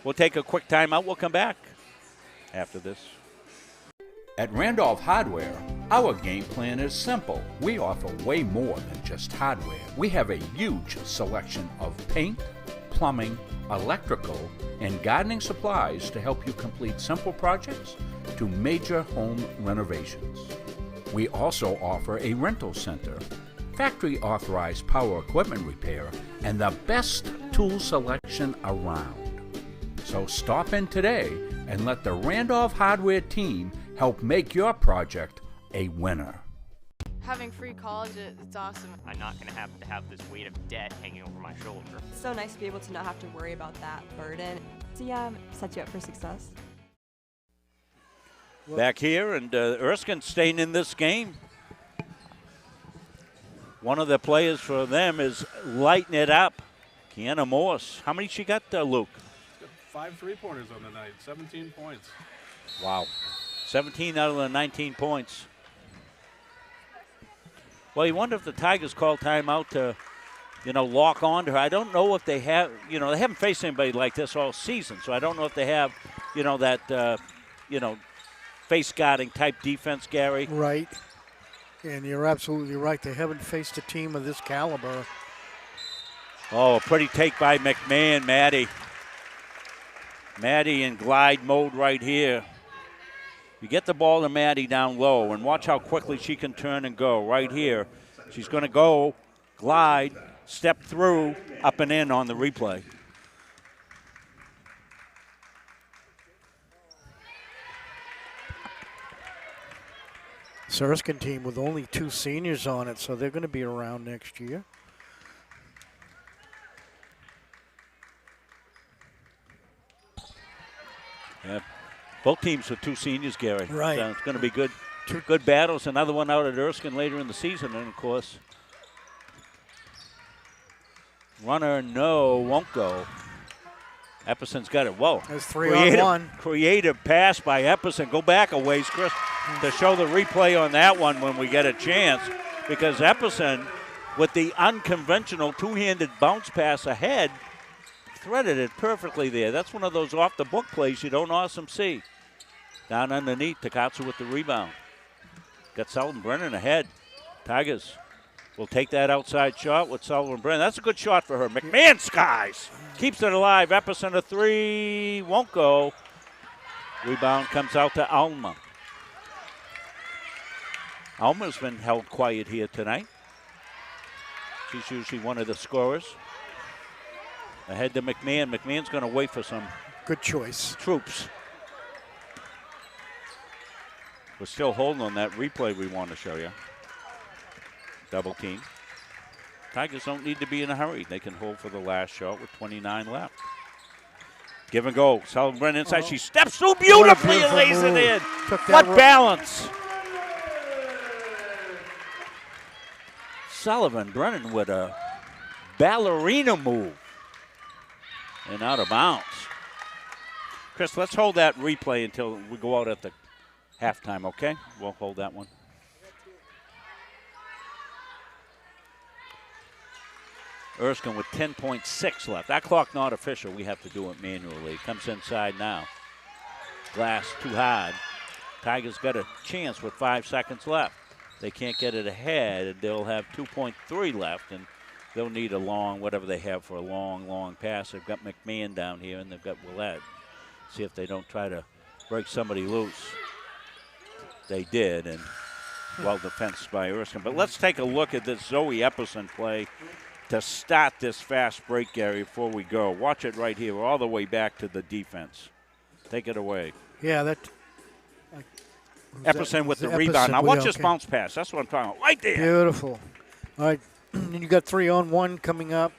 We'll take a quick timeout. We'll come back after this. At Randolph Hardware, our game plan is simple. We offer way more than just hardware. We have a huge selection of paint, plumbing, electrical, and gardening supplies to help you complete simple projects to major home renovations. We also offer a rental center, factory authorized power equipment repair, and the best tool selection around. So stop in today and let the Randolph Hardware team help make your project a winner. Having free college, it's awesome. I'm not going to have this weight of debt hanging over my shoulder. It's so nice to be able to not have to worry about that burden. So yeah, set you up for success. Back here, and Erskine staying in this game. One of the players for them is lighting it up. Kiana Morse. How many she got, Luke? 5 3-pointers on the night, 17 points. Wow. 17 out of the 19 points. Well, you wonder if the Tigers call timeout to, lock on to her. I don't know if they have, they haven't faced anybody like this all season, so I don't know if they have, that, face guarding type defense, Gary. Right. And you're absolutely right. They haven't faced a team of this caliber. Oh, a pretty take by McMahon, Maddie. Maddie in glide mode right here. You get the ball to Maddie down low, and watch how quickly she can turn and go right here. She's going to go, glide, step through, up and in on the replay. Erskine team with only 2 seniors on it, so they're going to be around next year. Yeah, both teams with 2 seniors, Gary. Right. So it's going to be good battles. Another one out at Erskine later in the season, and of course, runner won't go. Epperson's got it. Whoa. That's 3 on 1. Creative pass by Epperson. Go back a ways, Chris, to show the replay on that one when we get a chance, because Epperson, with the unconventional 2-handed bounce pass ahead, threaded it perfectly there. That's one of those off-the-book plays you don't awesome see. Down underneath, Takatsu with the rebound. Got Sullivan Brennan ahead. Tigers will take that outside shot with Sullivan Brennan. That's a good shot for her. McMahon skies. Keeps it alive. Epperson a 3. Won't go. Rebound comes out to Alma. Alma's been held quiet here tonight. She's usually one of the scorers. Ahead to McMahon. McMahon's going to wait for some good choice troops. We're still holding on that replay we want to show you. Double team. Tigers don't need to be in a hurry. They can hold for the last shot with 29 left. Give and go. Sullivan Brennan inside. She steps through beautifully and lays it in. What balance. Sullivan Brennan with a ballerina move. And out of bounds. Chris, let's hold that replay until we go out at the halftime, okay? We'll hold that one. Erskine with 10.6 left. That clock not official. We have to do it manually. Comes inside now. Glass too hard. Tigers got a chance with 5 seconds left. they can't get it ahead, they'll have 2.3 left, and they'll need a long, whatever they have for a long, long pass. They've got McMahon down here, and they've got Willett. See if they don't try to break somebody loose. They did, and well defensed by Erskine. But let's take a look at this Zoe Epperson play to start this fast break, Gary, before we go. Watch it right here. We're all the way back to the defense. Take it away. Yeah, that. Epperson with the rebound. Now watch this bounce pass. That's what I'm talking about. Right there. Beautiful. All right, and you got 3-on-1 coming up.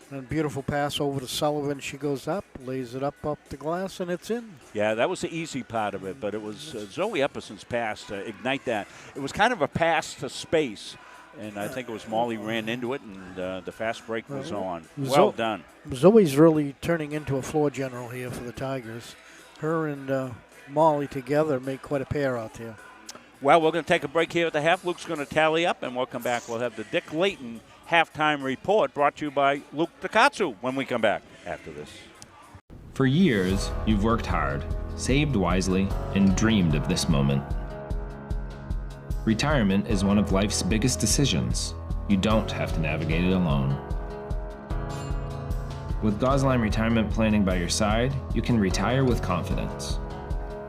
And a beautiful pass over to Sullivan. She goes up, lays it up the glass, and it's in. Yeah, that was the easy part of it, but it was Zoe Epperson's pass to ignite that. It was kind of a pass to space, and I think it was Molly ran into it, and the fast break was on. Well done. Zoe's really turning into a floor general here for the Tigers. Her and Molly together make quite a pair out there. Well, we're going to take a break here at the half. Luke's going to tally up, and we'll come back. We'll have the Dick Layton halftime report brought to you by Luke Takatsu when we come back after this. For years, you've worked hard, saved wisely, and dreamed of this moment. Retirement is one of life's biggest decisions. You don't have to navigate it alone. With Gosline Retirement Planning by your side, you can retire with confidence.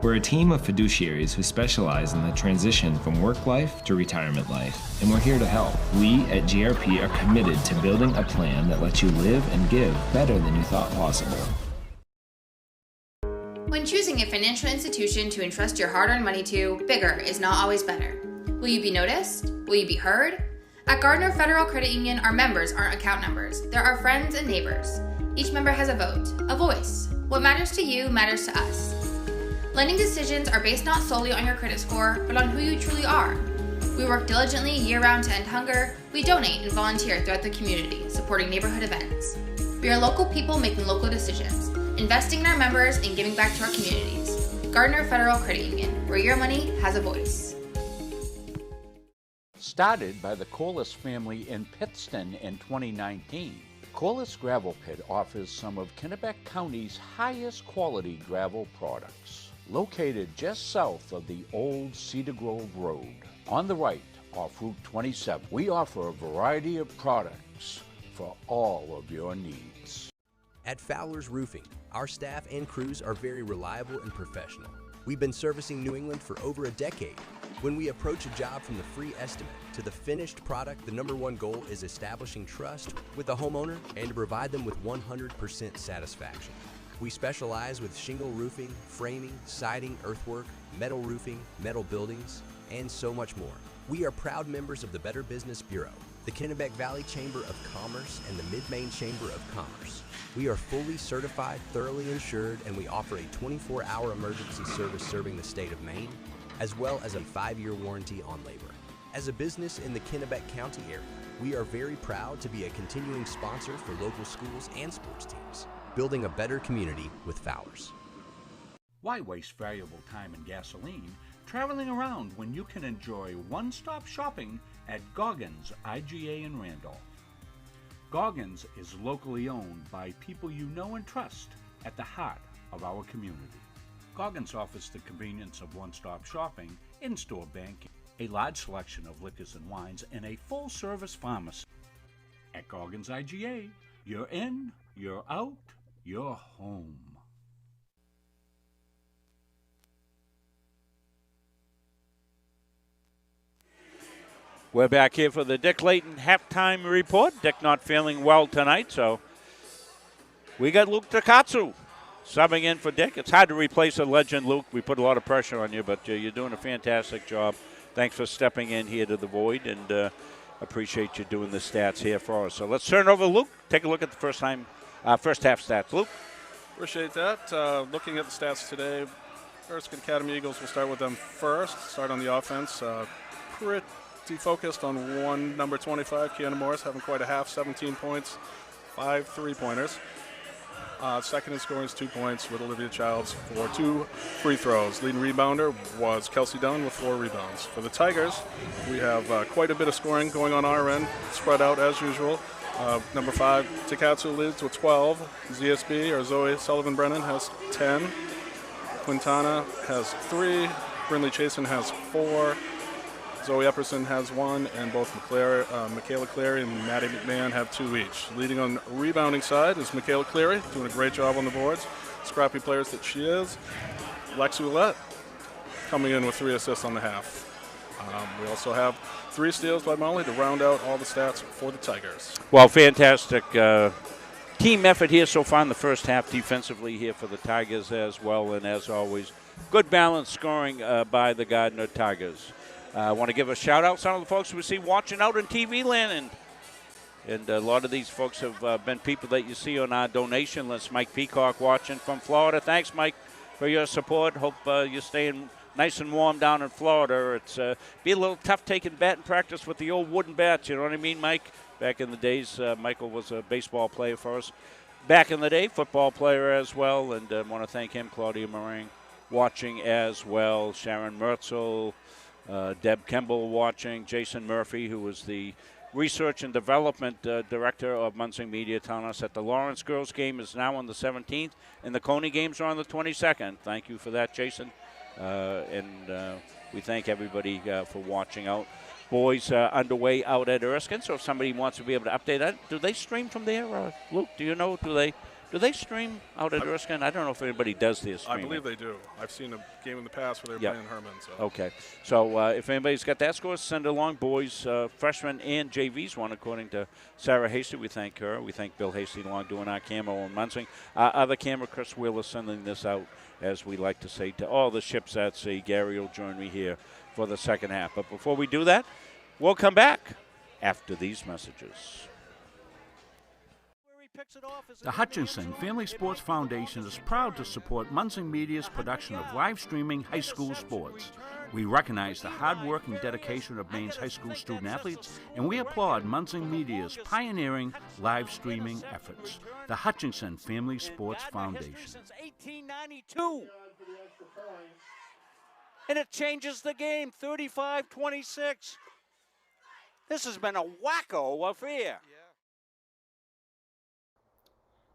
We're a team of fiduciaries who specialize in the transition from work life to retirement life, and we're here to help. We at GRP are committed to building a plan that lets you live and give better than you thought possible. When choosing a financial institution to entrust your hard-earned money to, bigger is not always better. Will you be noticed? Will you be heard? At Gardiner Federal Credit Union, our members aren't account numbers. They're our friends and neighbors. Each member has a vote, a voice. What matters to you matters to us. Lending decisions are based not solely on your credit score, but on who you truly are. We work diligently year-round to end hunger. We donate and volunteer throughout the community, supporting neighborhood events. We are local people making local decisions, investing in our members and giving back to our communities. Gardiner Federal Credit Union, where your money has a voice. Started by the Corliss family in Pittston in 2019, Corliss Gravel Pit offers some of Kennebec County's highest quality gravel products. Located just south of the old Cedar Grove Road, on the right off Route 27, we offer a variety of products for all of your needs. At Fowler's Roofing, our staff and crews are very reliable and professional. We've been servicing New England for over a decade. When we approach a job from the free estimate to the finished product, the #1 goal is establishing trust with the homeowner and to provide them with 100% satisfaction. We specialize with shingle roofing, framing, siding, earthwork, metal roofing, metal buildings, and so much more. We are proud members of the Better Business Bureau, the Kennebec Valley Chamber of Commerce, and the Mid-Maine Chamber of Commerce. We are fully certified, thoroughly insured, and we offer a 24-hour emergency service serving the state of Maine, as well as a 5-year warranty on labor. As a business in the Kennebec County area, we are very proud to be a continuing sponsor for local schools and sports teams, building a better community with Fowler's. Why waste valuable time and gasoline traveling around when you can enjoy one-stop shopping at Goggins IGA in Randolph? Goggins is locally owned by people you know and trust at the heart of our community. Goggins offers the convenience of one-stop shopping, in-store banking, a large selection of liquors and wines, and a full-service pharmacy. At Goggins IGA, you're in, you're out, you're home. We're back here for the Dick Layton halftime report. Dick not feeling well tonight, so we got Luke Takatsu subbing in for Dick. It's hard to replace a legend, Luke. We put a lot of pressure on you, but you're doing a fantastic job. Thanks for stepping in here to the void, and appreciate you doing the stats here for us. So let's turn it over to Luke. Take a look at the first half stats. Luke? Appreciate that. Looking at the stats today, Erskine Academy Eagles, will start with them first. Start on the offense. Pretty focused on one, number 25, Kiana Morris, having quite a half, 17 points, 5 3-pointers. Second in scoring is 2 points with Olivia Childs for 2 free throws. Leading rebounder was Kelsey Dunn with 4 rebounds. For the Tigers, we have quite a bit of scoring going on our end, spread out as usual. Number 5, Takatsu leads with 12. ZSB, or Zoe Sullivan Brennan, has 10. Quintana has 3. Brinley Chasen has 4. Zoe Epperson has 1, and both Michaela Cleary and Maddie McMahon have 2 each. Leading on the rebounding side is Michaela Cleary, doing a great job on the boards. Scrappy players that she is. Lexi Ouellette coming in with 3 assists on the half. We also have 3 steals by Molly to round out all the stats for the Tigers. Well, fantastic team effort here so far in the first half defensively here for the Tigers as well. And as always, good balanced scoring by the Gardiner Tigers. I want to give a shout out to some of the folks we see watching out in TV land. And a lot of these folks have been people that you see on our donation list. Mike Peacock watching from Florida. Thanks, Mike, for your support. Hope you're staying nice and warm down in Florida. It's be a little tough taking batting practice with the old wooden bats. You know what I mean, Mike? Back in the days, Michael was a baseball player for us. Back in the day, football player as well. And I want to thank him, Claudia Meringue, watching as well. Sharon Mertzel, Deb Kemble watching. Jason Murphy, who was the Research and Development Director of Munsing Media, telling us that the Lawrence girls game is now on the 17th and the Coney games are on the 22nd. Thank you for that, Jason. We thank everybody for watching out. Boys underway out at Erskine, so if somebody wants to be able to update that, do they stream from there? Luke, do you know, do they stream out at Erskine? I don't know if anybody does this streaming. I believe they do. I've seen a game in the past where they were playing Herman. So. Okay. So if anybody's got that score, send it along. Boys, freshmen, and JVs one, according to Sarah Hasty. We thank her. We thank Bill Hasty along doing our camera on Munsing. Other camera, Chris Wheeler, sending this out, as we like to say, to all the ships at sea. Gary will join me here for the second half. But before we do that, we'll come back after these messages. The Hutchinson Family Sports Foundation is proud to support Munsing Media's production of live streaming high school sports. We recognize the hard work and dedication of Maine's high school student athletes, and we applaud Munsing Media's pioneering live streaming efforts. The Hutchinson Family Sports Foundation. Since 1892. And it changes the game, 35-26. This has been a wacko affair.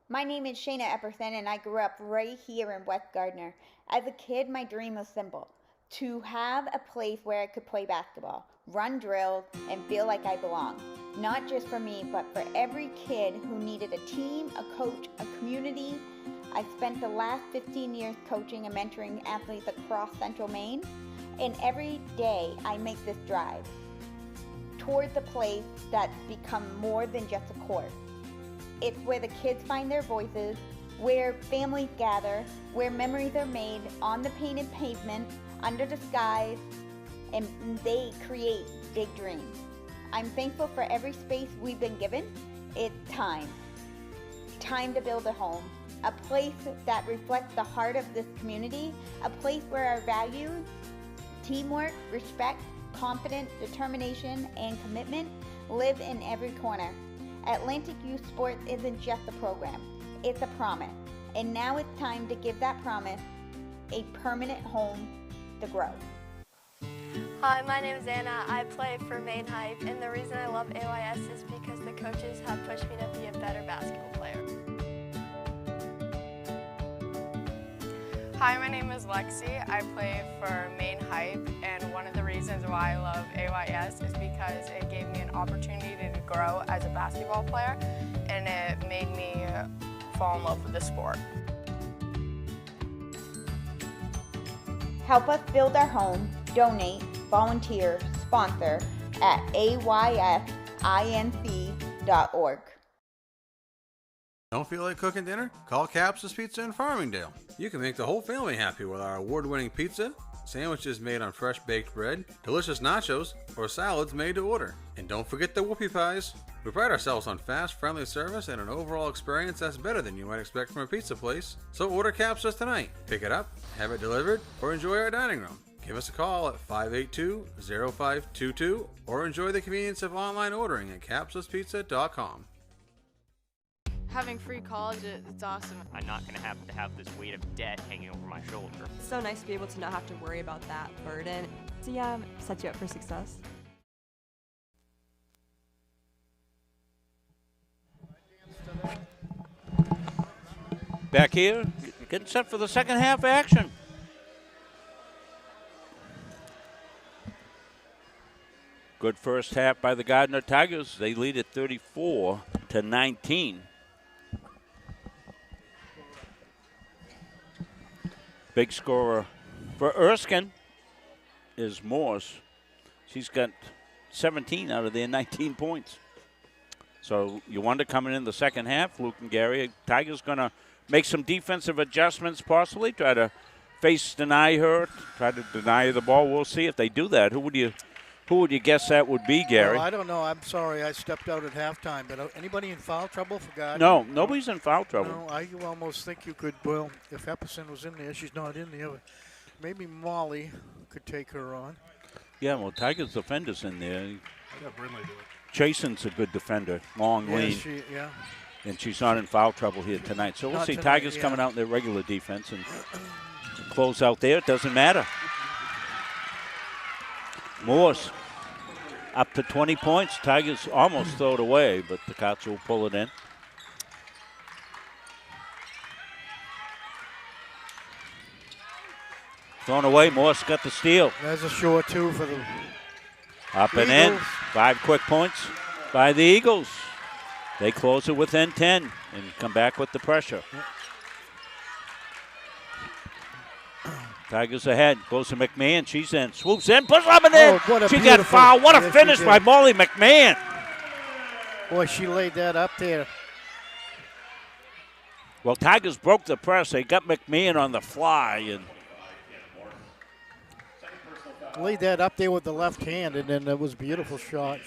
My name is Shayna Epperson, and I grew up right here in West Gardiner. As a kid, my dream was simple: to have a place where I could play basketball, run drills, and feel like I belonged. Not just for me, but for every kid who needed a team, a coach, a community. I spent the last 15 years coaching and mentoring athletes across Central Maine, and every day I make this drive towards a place that's become more than just a court. It's where the kids find their voices, where families gather, where memories are made on the painted pavement, under the skies, and they create big dreams. I'm thankful for every space we've been given. It's time to build a home, a place that reflects the heart of this community, a place where our values, teamwork, respect, confidence, determination, and commitment live in every corner. Atlantic Youth Sports isn't just a program, it's a promise. And now it's time to give that promise a permanent home to grow. Hi, my name is Anna. I play for Maine Hype, and the reason I love AYS is because the coaches have pushed me to be a better basketball player. Hi, my name is Lexi. I play for Maine Hype, and one of the reasons why I love AYS is because it gave me an opportunity to grow as a basketball player, and it made me fall in love with the sport. Help us build our home, donate, volunteer, sponsor at aysinc.org. Don't feel like cooking dinner? Call Capsa's Pizza in Farmingdale. You can make the whole family happy with our award-winning pizza, sandwiches made on fresh baked bread, delicious nachos, or salads made to order. And don't forget the whoopie pies. We pride ourselves on fast, friendly service and an overall experience that's better than you might expect from a pizza place. So order Capsa's tonight. Pick it up, have it delivered, or enjoy our dining room. Give us a call at 582-0522 or enjoy the convenience of online ordering at capsaspizza.com. Having free college, it's awesome. I'm not going to have this weight of debt hanging over my shoulder. It's so nice to be able to not have to worry about that burden. So yeah, set you up for success. Back here, getting set for the second half action. Good first half by the Gardiner Tigers. They lead at 34-19. Big scorer for Erskine is Morse. She's got 17 out of their 19 points. So you wonder coming in the second half, Luke and Gary, Tigers going to make some defensive adjustments possibly, try to deny her, try to deny the ball. We'll see if they do that. Who would you guess that would be, Gary? Well, I don't know. I'm sorry I stepped out at halftime. But anybody in foul trouble for Gardner? No, nobody's in foul trouble. No, I almost think you could, well, if Epperson was in there, she's not in there. Maybe Molly could take her on. Yeah, well, Tigers defenders in there. I got Brindley do it. Jason's a good defender, long, lean. Yeah. And she's not in foul trouble here tonight. So we'll see Tigers coming out in their regular defense and close out there. It doesn't matter. Morse up to 20 points. Tigers almost throw it away, but Takatsu will pull it in. Thrown away. Morse got the steal. There's a short two for the Up and Eagles. in. 5 quick points by the Eagles. They close it within 10 and come back with the pressure. Tigers ahead. Goes to McMahon. She's in. Swoops in. Puts up and in. She got fouled. What a finish by Molly McMahon. Boy, she laid that up there. Well, Tigers broke the press. They got McMahon on the fly. And laid that up there with the left hand, and then it was a beautiful shot.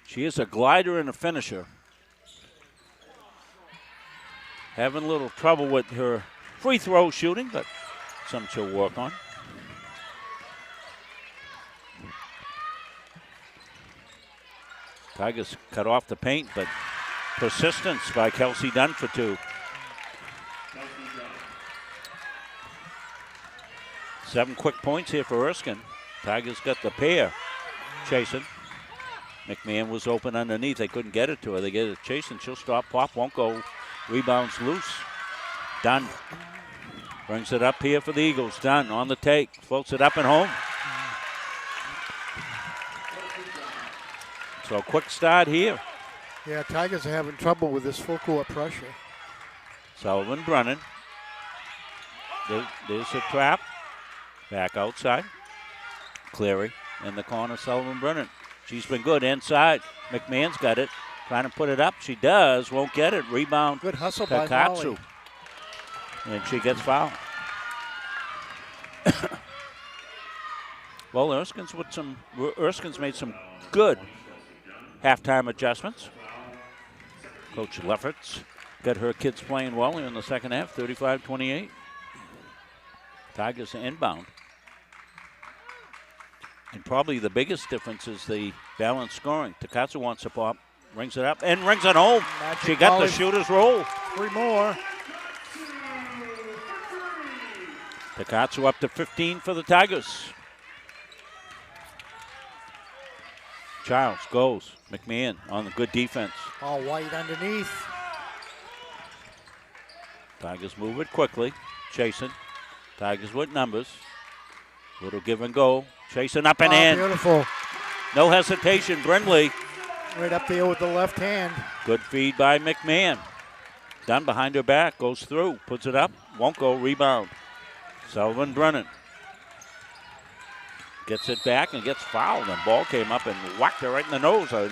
She is a glider and a finisher. Having a little trouble with her free throw shooting, but something she'll work on. Tigers cut off the paint, but persistence by Kelsey Dunn for 2. 7 quick points here for Erskine. Tigers got the pair chasing. McMahon was open underneath. They couldn't get it to her. They get it chasing. She'll stop, pop, won't go. Rebounds loose. Dunn brings it up here for the Eagles. Dunn on the take. Floats it up and home. So a quick start here. Yeah, Tigers are having trouble with this full court pressure. Sullivan Brennan. There's a trap. Back outside. Cleary in the corner. Sullivan Brennan. She's been good inside. McMahon's got it. Trying to put it up. She does. Won't get it. Rebound. Good hustle by Takatsu. Molly. And she gets fouled. Well, Erskine's made some good halftime adjustments. Coach Lefferts got her kids playing well in the second half, 35-28. Tigers are inbound. And probably the biggest difference is the balanced scoring. Takatsu wants to pop, rings it up, and rings it home. She got the shooter's roll. 3 more. Takatsu up to 15 for the Tigers. Childs goes. McMahon on the good defense. All white underneath. Tigers move it quickly. Chasing. Tigers with numbers. Little give and go. Chasing up and in. Beautiful. No hesitation. Brindley. Right up there with the left hand. Good feed by McMahon. Dunn behind her back. Goes through. Puts it up. Won't go. Rebound. Sullivan Brennan. Gets it back and gets fouled. And ball came up and whacked her right in the nose. That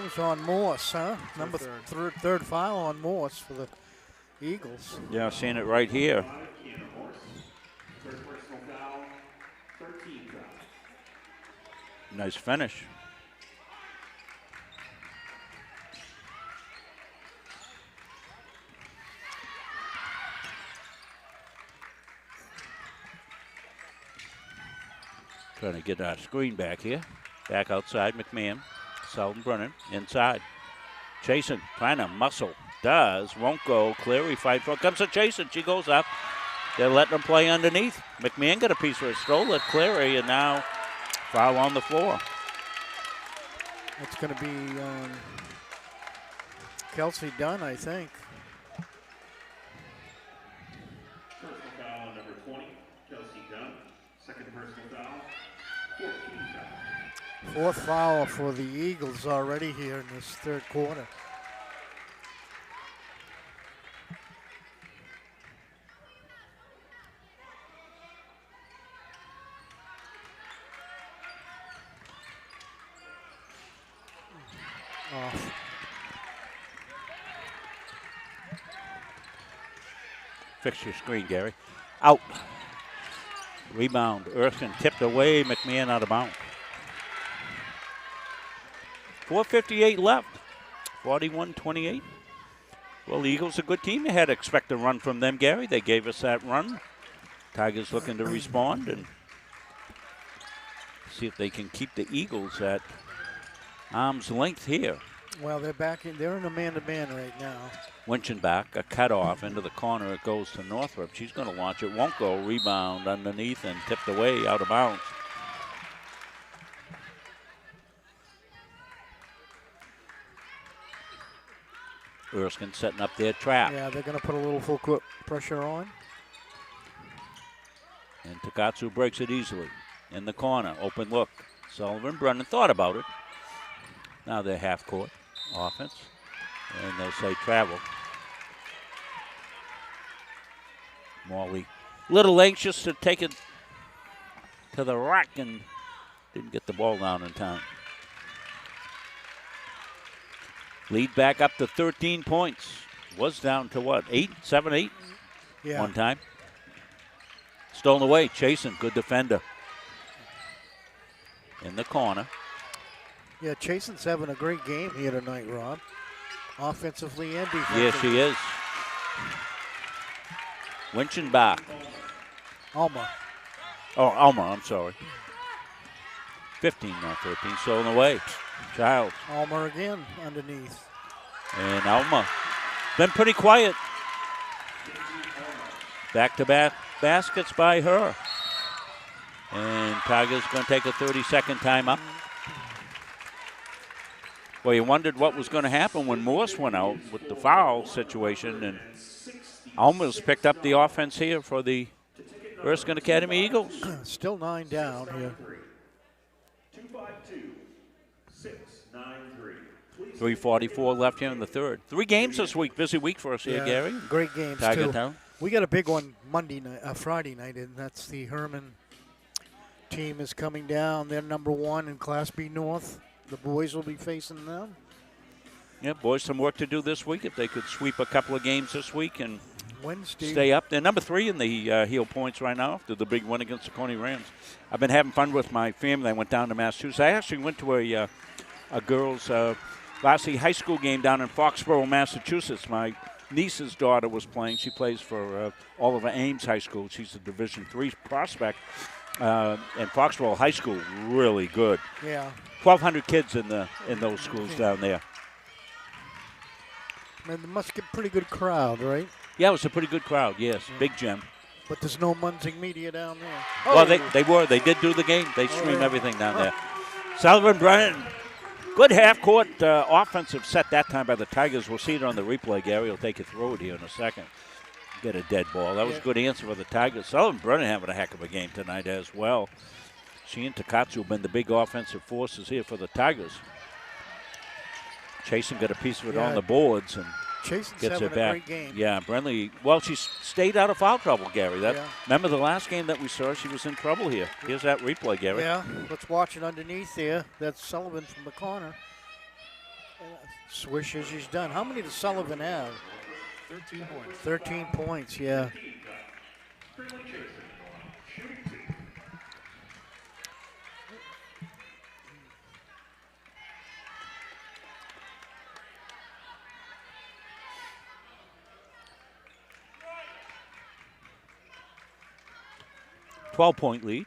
was on Morse, huh? Number third foul on Morse for the Eagles. Yeah, seeing it right here. Nice finish. Trying to get our screen back here. Back outside, McMahon. Sullivan Brennan inside. Chasing, trying to muscle. Does, won't go. Cleary fight for it. Comes to Jason. She goes up. They're letting them play underneath. McMahon got a piece of it. Stole it. Cleary, and now foul on the floor. It's going to be Kelsey Dunn, I think. Personal foul on number 20, Kelsey Dunn. Second personal foul, 14 foul. Fourth foul for the Eagles already here in this third quarter. Off. Fix your screen, Gary. Out. Rebound. Erskine tipped away. McMahon out of bounds. 4:58 left. 41-28. Well, the Eagles are a good team. You had to expect a run from them, Gary. They gave us that run. Tigers looking to respond and see if they can keep the Eagles at arm's length here. Well, they're in a man-to-man right now. Winchenbach, a cutoff into the corner. It goes to Northrup. She's going to launch it. Won't go. Rebound underneath and tipped away out of bounds. Erskine setting up their trap. Yeah, they're going to put a little full court pressure on. And Takatsu breaks it easily. In the corner, open look. Sullivan, Brennan thought about it. Now they're half court offense. And they'll say travel. Morley, little anxious to take it to the rack and didn't get the ball down in time. Lead back up to 13 points. Was down to what, 8, 7, 8? Yeah. One time. Stolen away, Chasen, good defender. In the corner. Yeah, Chasen's having a great game here tonight, Rob. Offensively and defensively. Yes, she is. Winchenbach. Alma. Oh, Alma, I'm sorry. 15, not 13. Stolen away. Childs. Alma again underneath. And Alma. Been pretty quiet. Back-to-back baskets by her. And Tigers going to take a 30-second timeout. Well, you wondered what was going to happen when Morse went out with the foul situation, and Alma's picked up the offense here for the Erskine Academy Eagles. Still 9 down here. 3:44 left here in the third. 3 games this week. Busy week for us here, Gary. Great games, Tiger too. Town. We got a big one Friday night, and that's the Herman team is coming down. They're number 1 in Class B North. The boys will be facing them. Yeah, boys, some work to do this week. If they could sweep a couple of games this week and Wednesday. stay up. They're number 3 in the heel points right now after the big win against the Coney Rams. I've been having fun with my family. I went down to Massachusetts. I actually went to a girls' varsity high school game down in Foxborough, Massachusetts. My niece's daughter was playing. She plays for Oliver Ames High School. She's a Division III prospect. And Foxborough High School, really good. Yeah. 1,200 kids in those schools down there. Man, they must get a pretty good crowd, right? Yeah, it was a pretty good crowd, yes. Yeah. Big gym. But there's no Munzing media down there. Well, they did do the game. They stream everything down there. Sullivan Brennan, good half-court offensive set that time by the Tigers. We'll see it on the replay. Gary will take you through it here in a second. Get a dead ball. That was a good answer for the Tigers. Sullivan Brennan having a heck of a game tonight as well. She and Takatsu have been the big offensive forces here for the Tigers. Chasen got a piece of it on the boards and Chasen's gets it having back. A great game. Yeah, Brenly. Well, she stayed out of foul trouble, Gary. Remember the last game that we saw? She was in trouble here. Here's that replay, Gary. Yeah, let's watch it underneath there. That's Sullivan from the corner. Swish as she's done. How many does Sullivan have? 13 points. 13 points, yeah. .12 lead.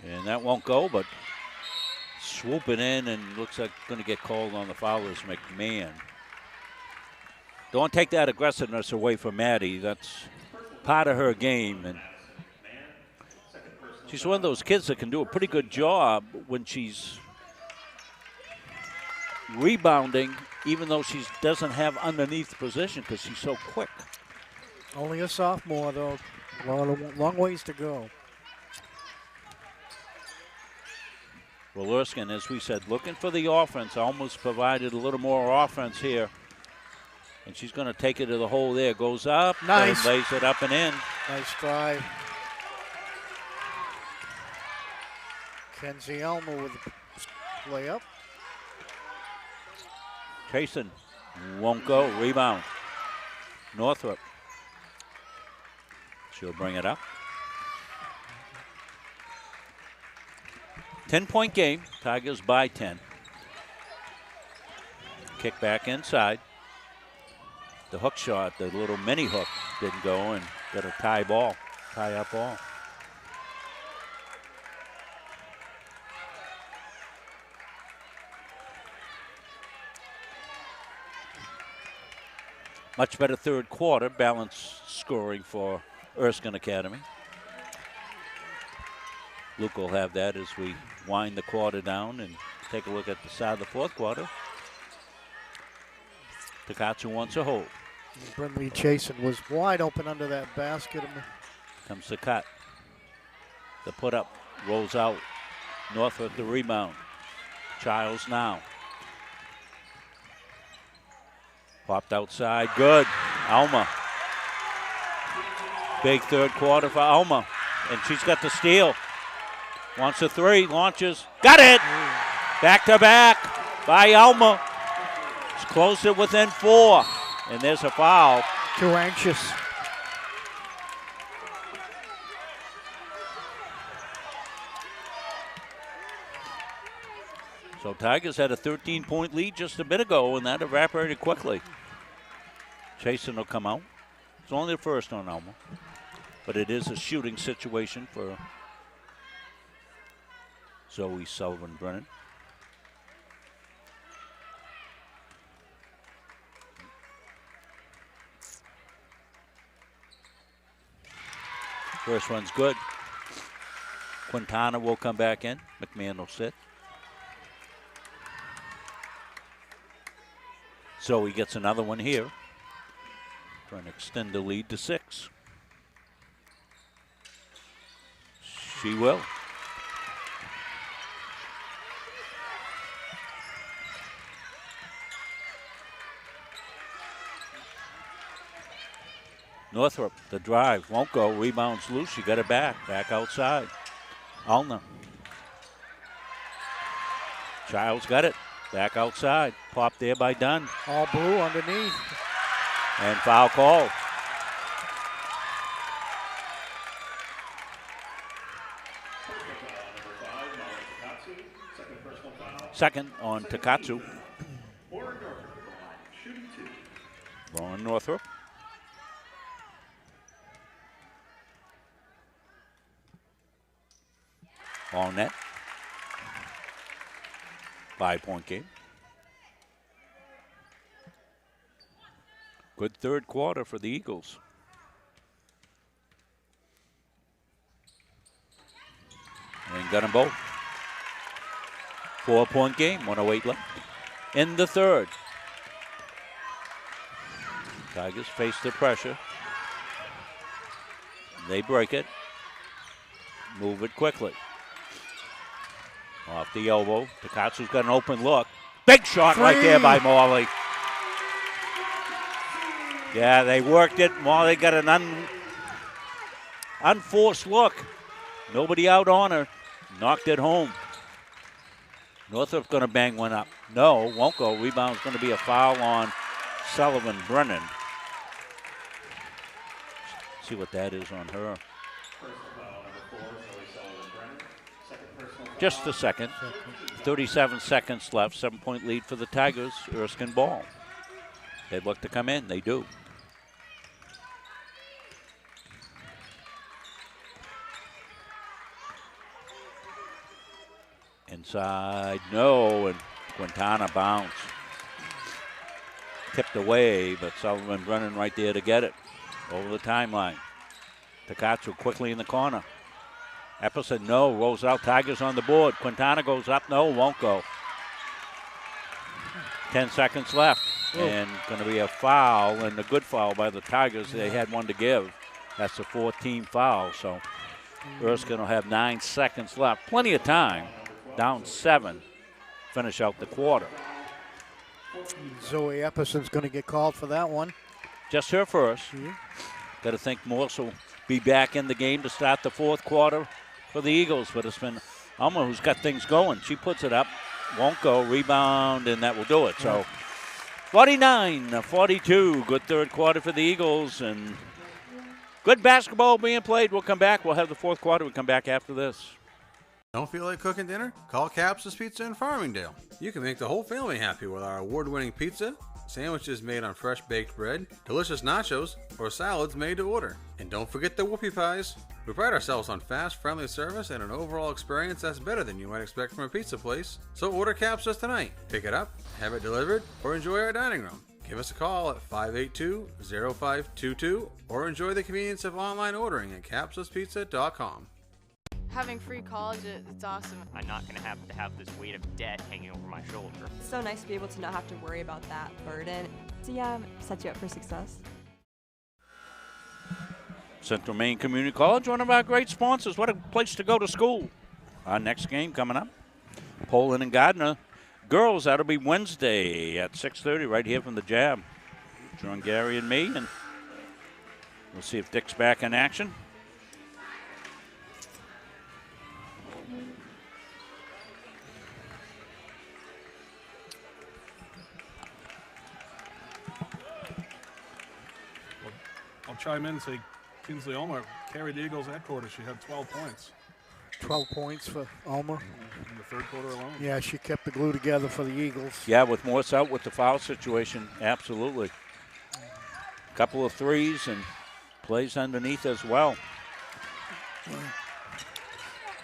And that won't go, but swooping in and looks like going to get called on the foul is McMahon. Don't take that aggressiveness away from Maddie. That's part of her game. And she's one of those kids that can do a pretty good job when she's rebounding, even though she doesn't have underneath position because she's so quick. Only a sophomore, though. Long ways to go. Well, Erskine, as we said, looking for the offense, almost provided a little more offense here. And she's going to take it to the hole there. Goes up Nice. and lays it up and in. Nice drive. Kenzie Elmo with the layup. Chasen won't go. Rebound. Northrop. She'll bring it up. 10-point game. Tigers by 10. Kick back inside. The hook shot, the little mini hook, didn't go and got a tie up ball. Much better third quarter, balanced scoring for Erskine Academy. Luke will have that as we wind the quarter down and take a look at the side of the fourth quarter. Takatsu wants a hold. Brinley Chasen was wide open under that basket. Comes the cut. The put up rolls out. Northwood the rebound. Childs now. Popped outside. Good. Alma. Big third quarter for Alma. And she's got the steal. Wants a three. Launches. Got it! Back to back by Alma. It's closer within 4. And there's a foul. Too anxious. So Tigers had a 13-point lead just a bit ago, and that evaporated quickly. Chasen will come out. It's only the first on Alma. But it is a shooting situation for Zoe Sullivan-Brennan. First one's good. Quintana will come back in. McMahon will sit. Zoe gets another one here. Trying to extend the lead to 6. She will. Northrop, the drive, won't go. Rebounds loose. She got it back. Back outside. Alna. Childs got it. Back outside. Popped there by Dunn. All blue underneath. And foul call. Second on Takatsu. Lauren Northrop. All net. 5-point game. Good third quarter for the Eagles. And got them both. 4-point game, 1:08 left. In the third. Tigers face the pressure. They break it. Move it quickly. Off the elbow. Takatsu's got an open look. Big shot right there by Morley. Yeah, they worked it. Morley got an unforced look. Nobody out on her. Knocked it home. Northrop's going to bang one up. No, won't go. Rebound's going to be a foul on Sullivan-Brennan. See what that is on her. Just a second. 37 seconds left. 7-point lead for the Tigers. Erskine ball. They look to come in. They do. Inside, no, and Quintana bounce. Tipped away, but Sullivan-Brennan right there to get it. Over the timeline. Takatsu quickly in the corner. Epperson, no, rolls out. Tigers on the board. Quintana goes up, no, won't go. 10 seconds left. And going to be a foul, and a good foul by the Tigers. They had one to give. That's a 14 foul, so Erskine will have 9 seconds left. Plenty of time. down 7, finish out the quarter. Zoe Epperson's going to get called for that one. Just her first. Got to think Morse will be back in the game to start the fourth quarter for the Eagles, but it's been Alma who's got things going. She puts it up, won't go, rebound, and that will do it. So 49-42, good third quarter for the Eagles, and good basketball being played. We'll come back. We'll have the fourth quarter. We'll come back after this. Don't feel like cooking dinner? Call Capsa's Pizza in Farmingdale. You can make the whole family happy with our award-winning pizza, sandwiches made on fresh baked bread, delicious nachos, or salads made to order. And don't forget the whoopie pies. We pride ourselves on fast, friendly service and an overall experience that's better than you might expect from a pizza place. So order Capsa's tonight. Pick it up, have it delivered, or enjoy our dining room. Give us a call at 582-0522 or enjoy the convenience of online ordering at capsaspizza.com. Having free college, it's awesome. I'm not going to have this weight of debt hanging over my shoulder. It's so nice to be able to not have to worry about that burden. So yeah, set you up for success. Central Maine Community College, one of our great sponsors. What a place to go to school. Our next game coming up, Poland and Gardiner. Girls, that'll be Wednesday at 6:30 right here from the Jab. John, Gary, and me, and we'll see if Dick's back in action. I'll chime in and say Kinsley Ulmer carried the Eagles that quarter. She had 12 points. 12 points for Ulmer. In the third quarter alone. Yeah, she kept the glue together for the Eagles. Yeah, with Morse out with the foul situation, absolutely. Couple of threes and plays underneath as well.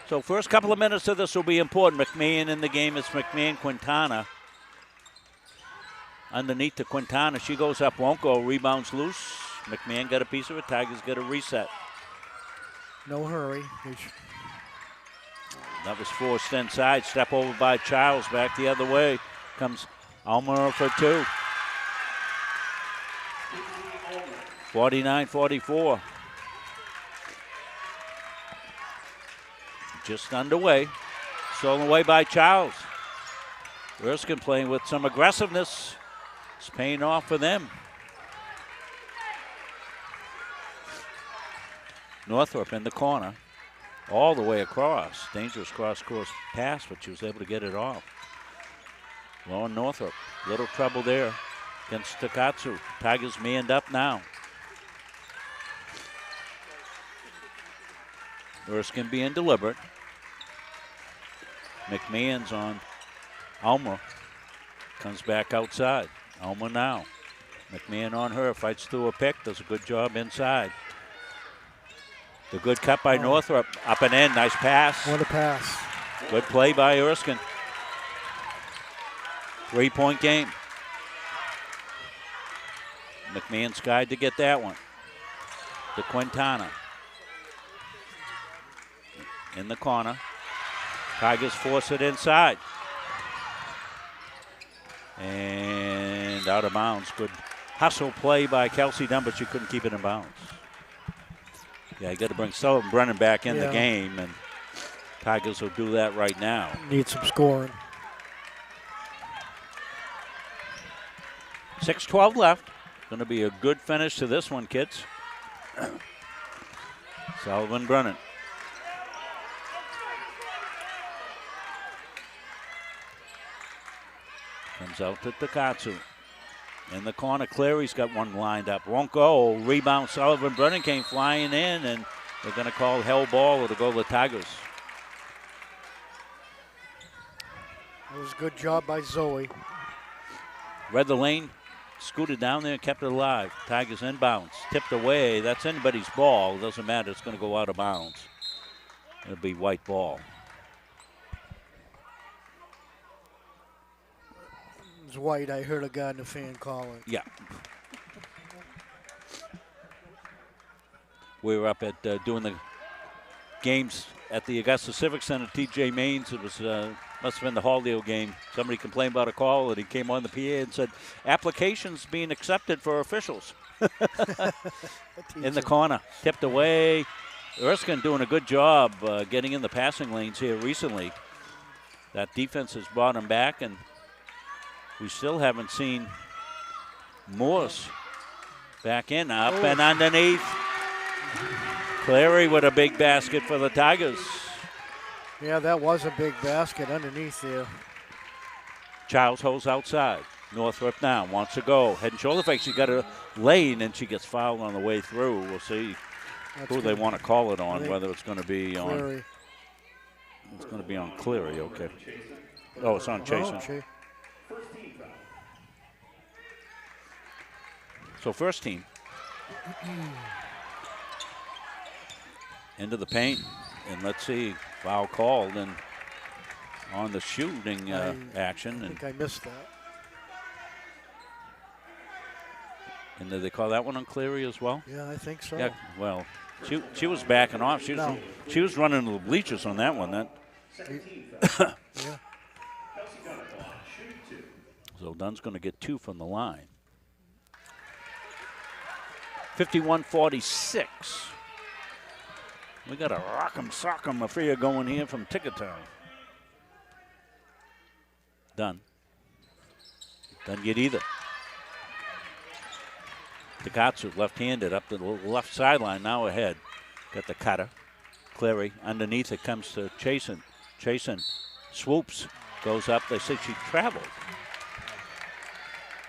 So first couple of minutes of this will be important. McMahon in the game. It's McMahon, Quintana. Underneath to Quintana. She goes up, won't go. Rebounds loose. McMahon got a piece of it. Tigers get a reset. No hurry. That was forced inside. Step over by Charles. Back the other way. Comes Almer for 2. 49-44. Just underway. Stolen away by Charles. Erskine playing with some aggressiveness. It's paying off for them. Northrop in the corner. All the way across. Dangerous cross-course pass, but she was able to get it off. Lauren Northrop. Little trouble there against Takatsu. Tigers manned up now. Erskine being deliberate. McMahon's on Alma. Comes back outside. Alma now. McMahon on her. Fights through a pick. Does a good job inside. The good cut by Northrop. Up and in. Nice pass. What a pass. Good play by Erskine. 3-point game. McMahon skied to get that one. To Quintana. In the corner. Tigers force it inside. And out of bounds. Good hustle play by Kelsey Dunn, but she couldn't keep it in bounds. Yeah, you got to bring Sullivan Brennan back in the game, and Tigers will do that right now. Need some scoring. 6:12 left. Going to be a good finish to this one, kids. Sullivan Brennan. Comes out to Takatsu. In the corner, Cleary's got one lined up. Won't go. Rebound, Sullivan Brennan came flying in, and they're going to call hell ball to go to the Tigers. It was a good job by Zoe. Read the lane, scooted down there, kept it alive. Tigers inbounds, tipped away. That's anybody's ball. It doesn't matter. It's going to go out of bounds. It'll be white ball. It was white. I heard a Gardiner fan call it. Yeah. We were up at doing the games at the Augusta Civic Center. TJ Maines, it was must have been the Halldale game. Somebody complained about a call, and he came on the PA and said, applications being accepted for officials. In the corner, tipped away. Erskine doing a good job getting in the passing lanes here recently. That defense has brought him back, and we still haven't seen Morse back in, up and underneath. Clary with a big basket for the Tigers. Yeah, that was a big basket underneath there. Childs holds outside. Northrup now wants to go. Head and shoulder fake. She got a lane, and she gets fouled on the way through. We'll see who they want to call it on, whether it's going to be on. Cleary. It's going to be on Cleary, okay. Oh, it's on Chasen. So first team. Into the paint. And let's see, foul called and on the shooting action. I think I missed that. And did they call that one on Cleary as well? Yeah, I think so. Yeah, well, she was backing off. She was running the bleachers on that one. Yeah. So Dunn's going to get 2 from the line. 51-46. We got a rock'em sock'em affair going here from Ticketown. Dunn. Doesn't get either. Takatsu left-handed up to the left sideline, now ahead. Got the cutter. Cleary underneath it comes to Chasen. Chasen swoops, goes up. They say she traveled.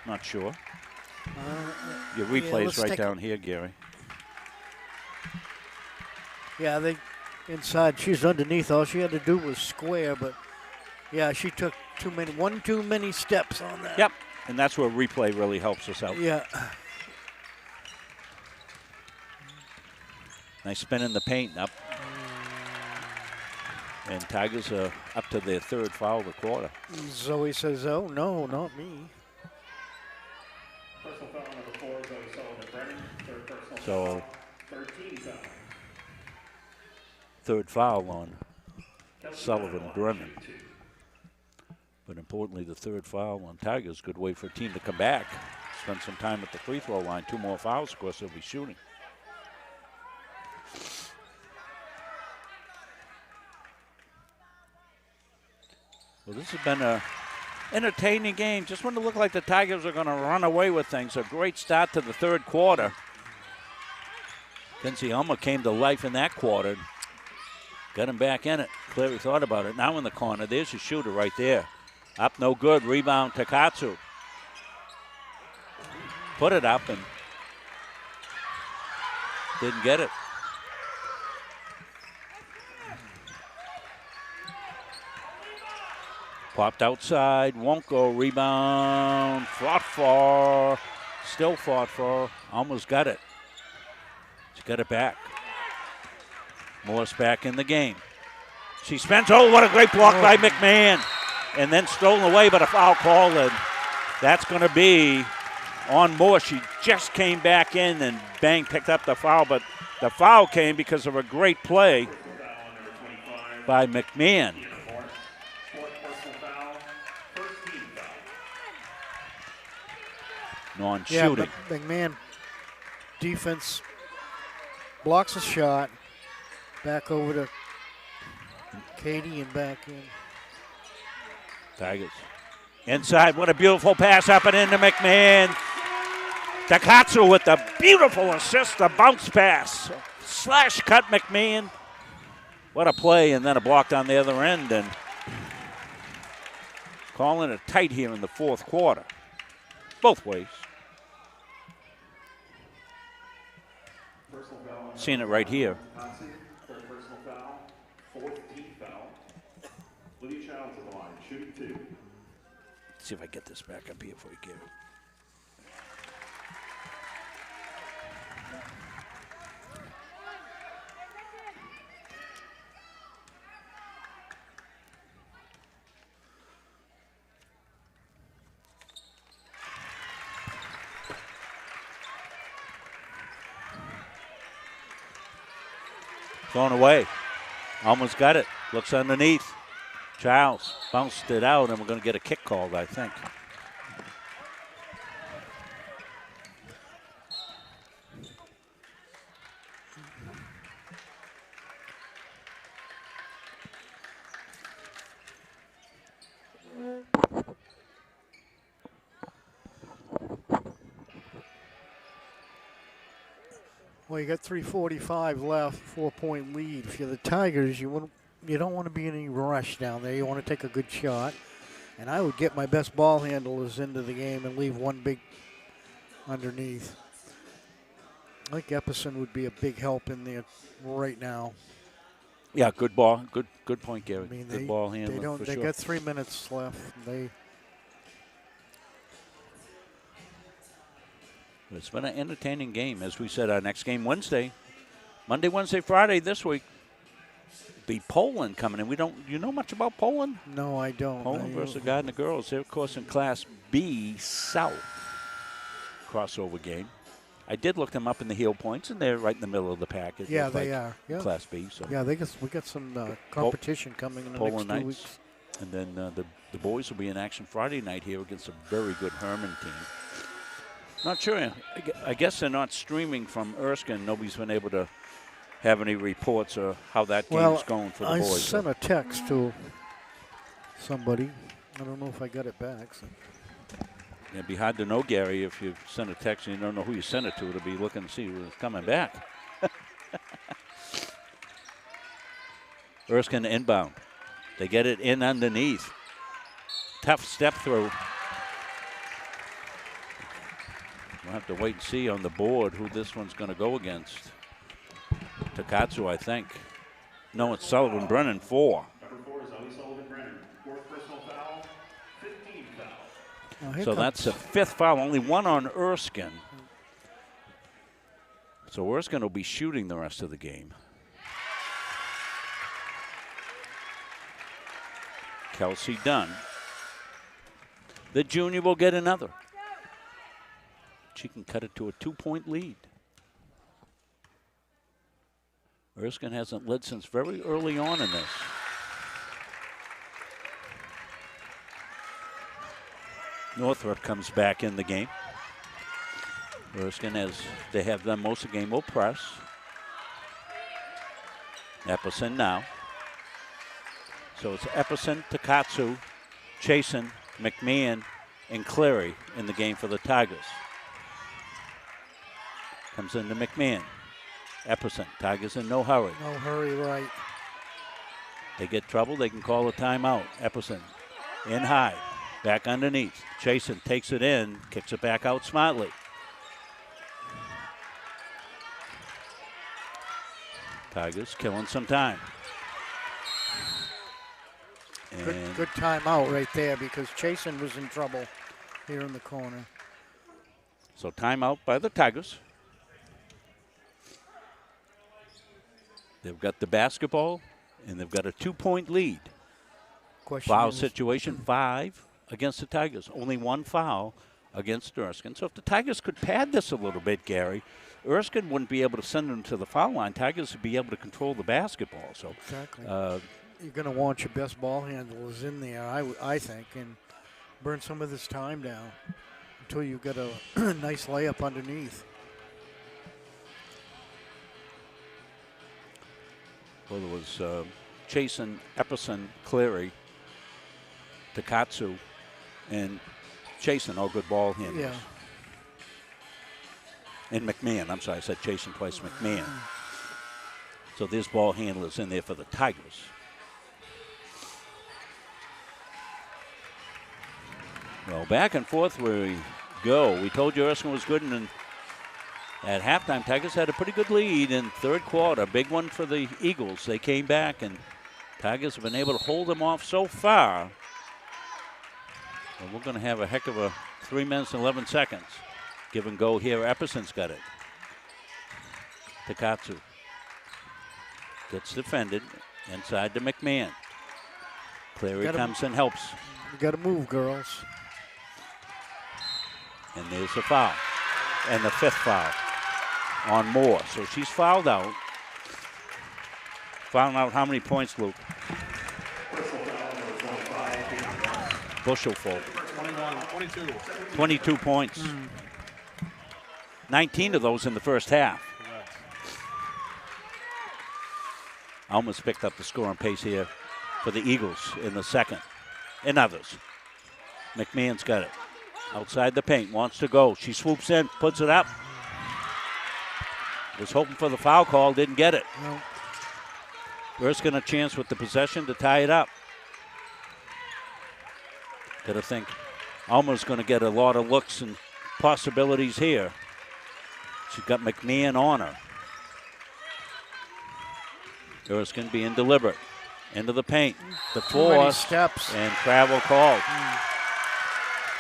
Not sure. Your replay's right down here, Gary. Yeah, they inside. She's underneath. All she had to do was square, but yeah, she took one too many steps on that. Yep, and that's where replay really helps us out. Yeah. Nice spin in the paint up. And Tigers are up to their 3rd foul of the quarter. Zoe says, oh, no, not me. Personal foul number 4, Zoe Sullivan-Brennan. Third personal So, foul. 13 foul. 3rd foul on Sullivan-Brennan. But importantly, the 3rd foul on Tigers. Good way for a team to come back. Spend some time at the free throw line. 2 more fouls, of course, they'll be shooting. Well, this has been a entertaining game. Just when it looked like the Tigers are going to run away with things. A great start to the 3rd quarter. Kenzie Elmer came to life in that quarter. Got him back in it. Cleary thought about it. Now in the corner, there's your shooter right there. Up, no good. Rebound, Takatsu. Put it up and didn't get it. Popped outside, won't go, rebound, fought for, still fought for, almost got it. She got it back. Morris back in the game. She spends, oh, what a great block by McMahon. And then stolen away, but a foul call, and that's going to be on Morris. She just came back in and bang, picked up the foul, but the foul came because of a great play by McMahon. Non-shooting. Yeah, McMahon defense blocks a shot. Back over to Katie and back in. Tigers. Inside, what a beautiful pass up and into McMahon. Takatsu with the beautiful assist, the bounce pass. Slash cut McMahon. What a play, and then a block on the other end, and calling it tight here in the 4th quarter. Both ways. Seeing it right here. Third personal foul, 4th team foul. Lydia Childs at the line, shooting 2. See if I get this back up here for you, Gary. Going away. Almost got it. Looks underneath. Childs bounced it out, and we're going to get a kick called, I think. Well, you got 3:45 left, 4-point lead. If you're the Tigers, you don't want to be in any rush down there. You want to take a good shot. And I would get my best ball handlers into the game and leave one big underneath. I think Epperson would be a big help in there right now. Yeah, good ball. Good point, Gary. I mean, good ball handling. They got 3 minutes left. It's been an entertaining game. As we said, our next game Monday, Wednesday, Friday this week. Be Poland coming in. You know much about Poland? No, I don't. Poland versus Gardiner girls. They're, of course, in Class B South. Crossover game. I did look them up in the heel points, and they're right in the middle of the package. Yeah, they are. Yeah. Class B. So. Yeah, we got some competition coming in the Poland next 2 Knights. weeks. And then the boys will be in action Friday night here against a very good Herman team. Not sure. I guess they're not streaming from Erskine. Nobody's been able to have any reports of how that game's going for the boys. I sent a text to somebody. I don't know if I got it back. So. It'd be hard to know, Gary, if you send a text and you don't know who you sent it to be looking to see who's coming back. Erskine inbound. They get it in underneath. Tough step through. We'll have to wait and see on the board who this one's going to go against. Takatsu, I think. No, it's Sullivan Brennan, 4. Number 4 is Zoe Sullivan Brennan. 4th personal foul, 15 foul. So that's the 5th foul, only 1 on Erskine. So Erskine will be shooting the rest of the game. Kelsey Dunn. The junior will get another. She can cut it to a 2-point lead. Erskine hasn't led since very early on in this. Northrop comes back in the game. Erskine, as they have done most of the game, will press. Epperson now. So it's Epperson, Takatsu, Chasen, McMahon, and Cleary in the game for the Tigers. Comes into McMahon. Epperson. Tigers in no hurry. No hurry, right. They get trouble, they can call a timeout. Epperson in high. Back underneath. Chasen takes it in, kicks it back out smartly. Tigers killing some time. Good timeout right there because Chasen was in trouble here in the corner. So timeout by the Tigers. They've got the basketball, and they've got a 2-point lead. Foul situation, 5 against the Tigers. Only 1 foul against Erskine. So if the Tigers could pad this a little bit, Gary, Erskine wouldn't be able to send them to the foul line. Tigers would be able to control the basketball. So exactly. You're going to want your best ball handlers in there, I think, and burn some of this time down until you get a nice layup underneath. Well, there was Chasen, Epperson, Cleary, Takatsu, and Chasen, all good ball handlers. Yeah. And McMahon. I'm sorry, I said Chasen twice, McMahon. So there's ball handlers in there for the Tigers. Well, back and forth we go. We told you Erskine was good, and at halftime, Tigers had a pretty good lead in third quarter. Big one for the Eagles. They came back, and Tigers have been able to hold them off so far. Well, we're going to have a heck of a 3 minutes and 11 seconds. Give and go here. Epperson's got it. Takatsu gets defended inside to McMahon. Cleary comes and helps. You got to move, girls. And there's a foul. And the 5th foul on Moore. So she's fouled out. Found out how many points, Luke? Bushelful. 22. 22 points. 19 of those in the first half. Almost picked up the scoring pace here for the Eagles in the second. And others. McMahon's got it. Outside the paint, wants to go. She swoops in, puts it up. Was hoping for the foul call, didn't get it. No. Erskine a chance with the possession to tie it up. Gotta think Alma's going to get a lot of looks and possibilities here. She's got McMahon on her. Erskine being deliberate. Into the paint. The force. Steps. And travel called.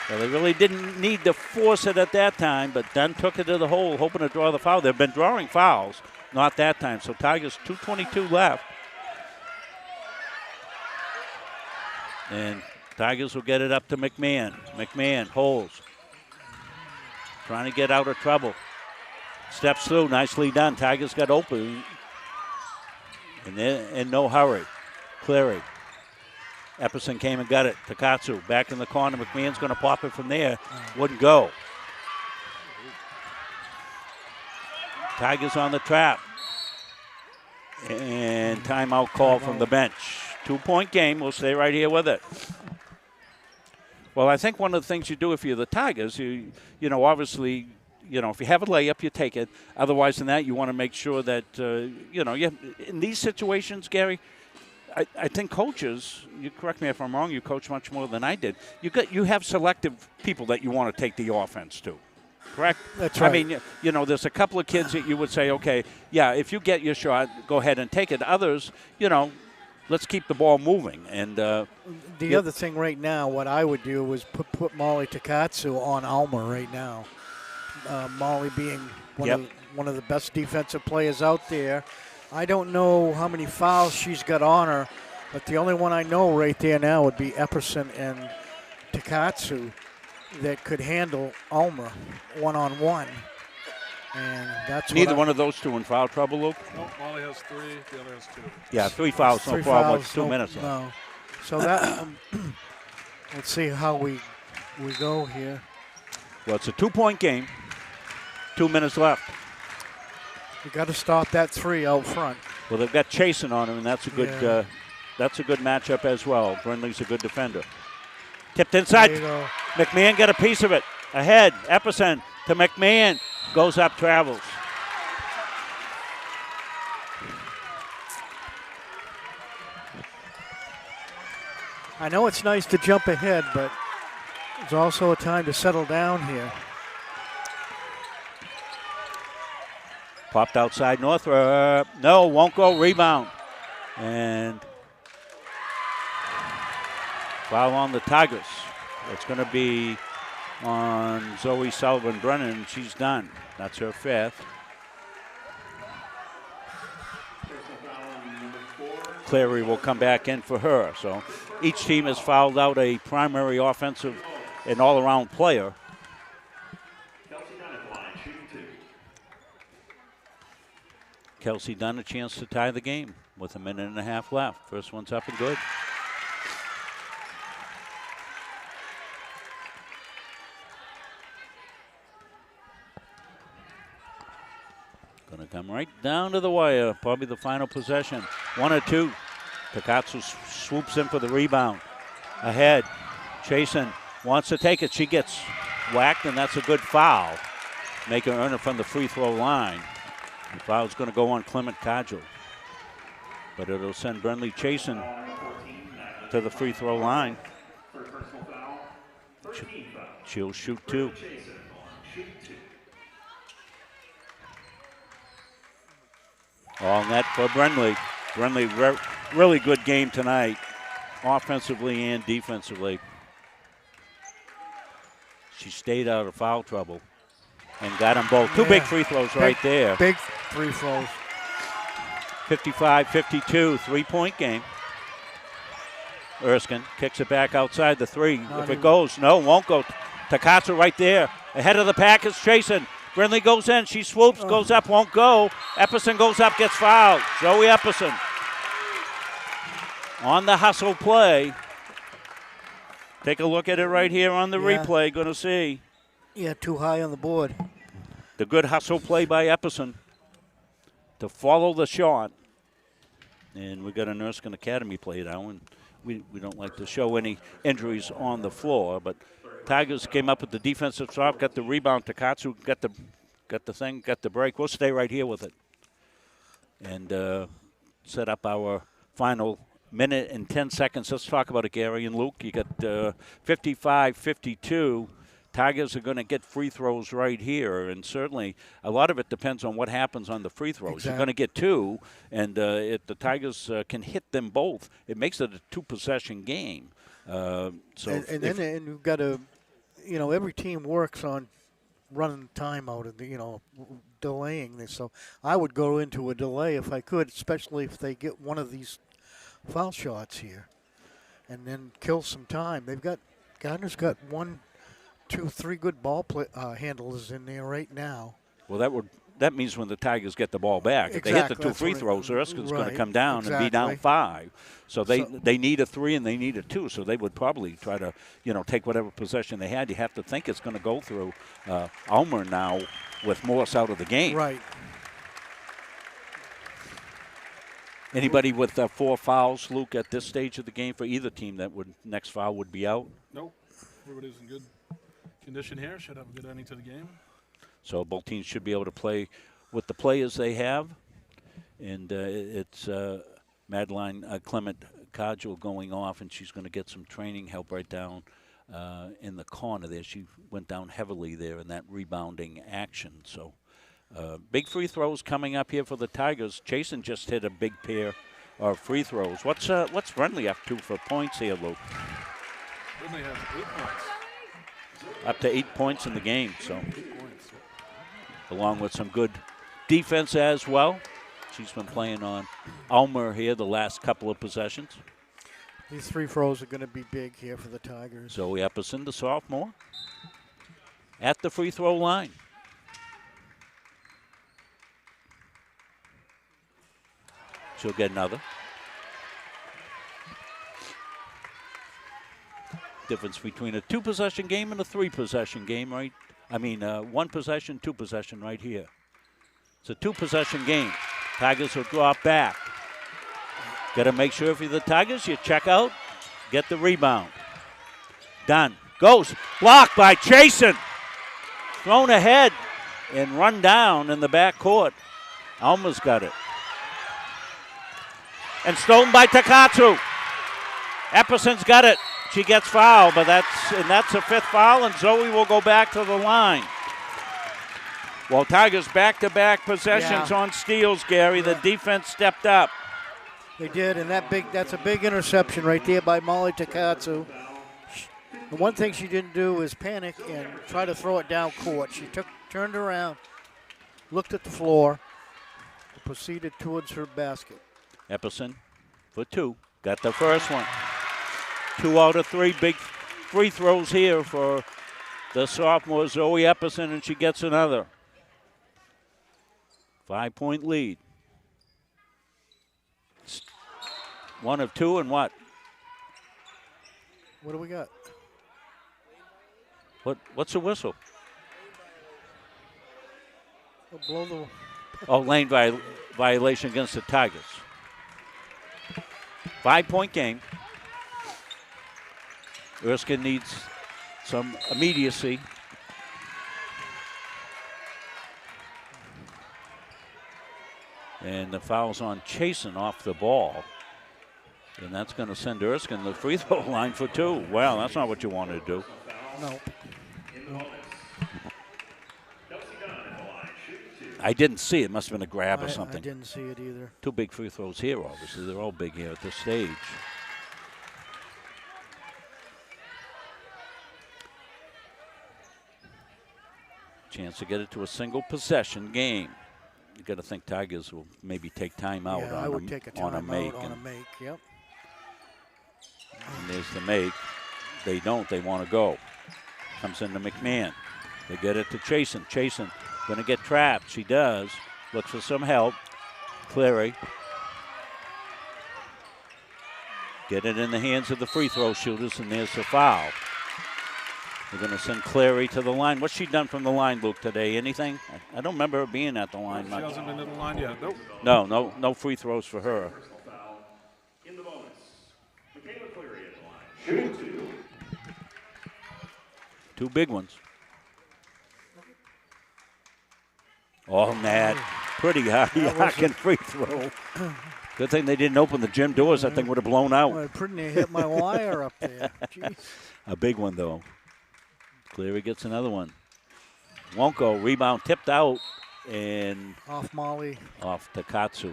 Well, they really didn't need to force it at that time, but Dunn took it to the hole, hoping to draw the foul. They've been drawing fouls, not that time. So Tigers 2:22 left. And Tigers will get it up to McMahon. McMahon holds. Trying to get out of trouble. Steps through, nicely done. Tigers got open. And they're in no hurry. Cleary. Epperson came and got it. Takatsu back in the corner. McMahon's going to pop it from there. Wouldn't go. Tigers on the trap. And timeout call from the bench. 2-point game. We'll stay right here with it. Well, I think one of the things you do if you're the Tigers, you know, obviously, you know, if you have a layup, you take it. Otherwise than that, you want to make sure that, you know, in these situations, Gary, I think coaches, you correct me if I'm wrong, you coach much more than I did. You have selective people that you want to take the offense to, correct? That's right. I mean, you know, there's a couple of kids that you would say, okay, yeah, if you get your shot, go ahead and take it. Others, you know, let's keep the ball moving. And the other thing right now, what I would do was put Molly Takatsu on Alma right now. Molly being one of the best defensive players out there. I don't know how many fouls she's got on her, but the only one I know right there now would be Epperson and Takatsu that could handle Alma one-on-one. And that's neither one of those two in foul trouble, Luke? No, Molly has 3, the other has 2. Yeah, 3 fouls, no problem. It's 2 minutes left. No. So that, let's see how we go here. Well, it's a 2-point game. 2 minutes left. You got to stop that 3 out front. Well, they've got Chasen on him, and that's a good matchup as well. Brindley's a good defender. Tipped inside. McMahon got a piece of it. Ahead, Epperson to McMahon. Goes up, travels. I know it's nice to jump ahead, but it's also a time to settle down here. Popped outside Northrop. No, won't go. Rebound. And foul on the Tigers. It's going to be on Zoe Sullivan-Brennan. She's done. That's her 5th. Cleary will come back in for her. So each team has fouled out a primary offensive and all-around player. Kelsey Dunn a chance to tie the game with a minute and a half left. First one's up and good. Going to come right down to the wire. Probably the final possession. 1 or 2. Takatsu swoops in for the rebound. Ahead. Chasen wants to take it. She gets whacked, and that's a good foul. Make her earn it from the free throw line. The foul's going to go on Clement Codgel. But it'll send Brindley Chasen to the free throw line. She'll shoot 2. All net for Brindley. Brindley, really good game tonight, offensively and defensively. She stayed out of foul trouble and got them both. 2 big free throws right there. Big free throws. 55-52, 3-point game. Erskine kicks it back outside the 3. If it goes, no, won't go. Takatsu right there. Ahead of the pack is Chasen. Brindley goes in. She swoops, goes up, won't go. Epperson goes up, gets fouled. Zoe Epperson on the hustle play. Take a look at it right here on the replay. Going to see. Yeah, too high on the board. The good hustle play by Epperson to follow the shot. And we got an Erskine Academy play now, and we don't like to show any injuries on the floor, but Tigers came up with the defensive stop, got the rebound. Takatsu got the got the thing, got the break. We'll stay right here with it and set up our final minute and 10 seconds. Let's talk about it, Gary and Luke. You got 55-52. Tigers are going to get free throws right here, and certainly a lot of it depends on what happens on the free throws. Exactly. You're going to get two, and if the Tigers can hit them both, it makes it a two-possession game. And you've got to, every team works on running time out and, delaying this. So I would go into a delay if I could, especially if they get one of these foul shots here and then kill some time. Gardner's got 1, 2, 3 good ball handlers in there right now. Well, that means when the Tigers get the ball back, if they hit the two free throws, Erskine's going to come down and be down 5. So they need a 3 and they need a 2. So they would probably try to, take whatever possession they had. You have to think it's going to go through Ulmer now with Morse out of the game. Right. Anybody with 4 fouls, Luke, at this stage of the game for either team that next foul would be out? Nope. Everybody's in good condition here. Should have a good ending to the game. So both teams should be able to play with the players they have. And it's Madeline Clement Codgel going off, and she's going to get some training help right down in the corner there. She went down heavily there in that rebounding action. So big free throws coming up here for the Tigers. Chasen just hit a big pair of free throws. What's Renly up to for points here, Luke? Renly has 8 points. Up to 8 points in the game. So, along with some good defense as well. She's been playing on Ulmer here the last couple of possessions. These free throws are going to be big here for the Tigers. Zoe Epperson, the sophomore, at the free throw line. She'll get another. Difference between a 2-possession game and a 3-possession game, right? I mean, 1 possession, 2 possession right here. It's a 2-possession game. Tigers will drop back. Got to make sure if you're the Tigers, you check out, get the rebound. Done. Goes. Blocked by Chasen. Thrown ahead and run down in the backcourt. Alma's got it. And stolen by Takatsu. Epperson's got it. She gets fouled, but that's a 5th foul, and Zoe will go back to the line. Well, Tigers back-to-back possessions on steals, Gary. The defense stepped up. They did, and that's a big interception right there by Molly Takatsu. The one thing she didn't do is panic and try to throw it down court. She turned around, looked at the floor, and proceeded towards her basket. Epperson for 2. Got the first one. 2 out of 3 big free throws here for the sophomore Zoe Epperson, and she gets another. 5-point lead. 1 of 2 and what? What do we got? What's the whistle? Blow the... Oh, lane violation against the Tigers. 5-point game. Erskine needs some immediacy. And the foul's on Chasen off the ball. And that's going to send Erskine to the free throw line for 2. Well, that's not what you wanted to do. No. I didn't see it. Must have been a grab or something. I didn't see it either. 2 big free throws here, obviously. They're all big here at this stage. Chance to get it to a single possession game. You got to think Tigers will maybe take time out I would take a time out on a make, yep. And there's the make. They don't. They want to go. Comes into McMahon. They get it to Chasen. Chasen going to get trapped. She does. Looks for some help. Cleary. Get it in the hands of the free throw shooters, and there's the foul. They're going to send Clary to the line. What's she done from the line, Luke, today? Anything? I don't remember her being at the line She much. hasn't been to the line yet. Nope. No free throws for her. In the bonus, Michaela Cleary at the line. Shooting 2. 2 big ones. Oh, Nat, pretty high arcing free throw. Good thing they didn't open the gym doors. That thing would have blown out. Well, pretty near hit my wire up there. Jeez. A big one, though. Cleary gets another one. Won't go. Rebound tipped out and Off Molly. off Takatsu.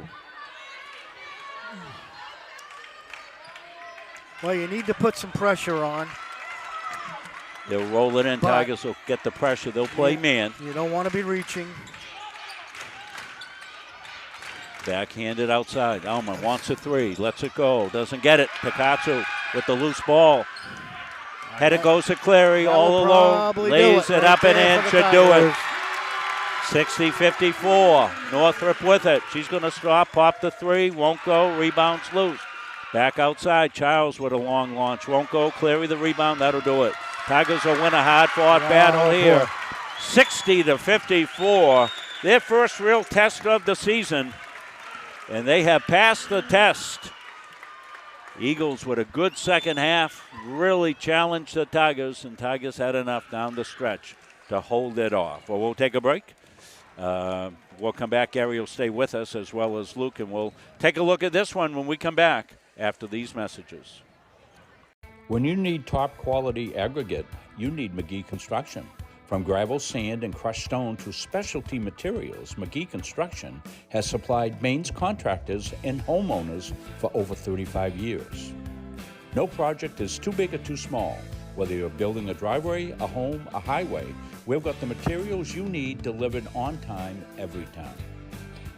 Well, you need to put some pressure on. They'll roll it in. But- Tigers will get the pressure. They'll play man. You don't want to be reaching. Backhanded outside. Alma wants a three. Lets it go. Doesn't get it. Takatsu with the loose ball. Header goes to Cleary all alone. Lays it up and in. Should do it. 60-54. Northrop with it. She's going to stop. Pop the three. Won't go. Rebounds loose. Back outside. Charles with a long launch. Won't go. Cleary the rebound. That'll do it. Tigers will win a hard-fought battle here. 60-54. Their first real test of the season. And they have passed the test. Eagles with a good second half really challenged the Tigers, and Tigers had enough down the stretch to hold it off. Well, we'll take a break. We'll come back. Gary will stay with us as well as Luke, and we'll take a look at this one when we come back after these messages. When you need top quality aggregate, you need McGee Construction. From gravel, sand, and crushed stone to specialty materials, McGee Construction has supplied Maine's contractors and homeowners for over 35 years. No project is too big or too small. Whether you're building a driveway, a home, a highway, we've got the materials you need delivered on time every time.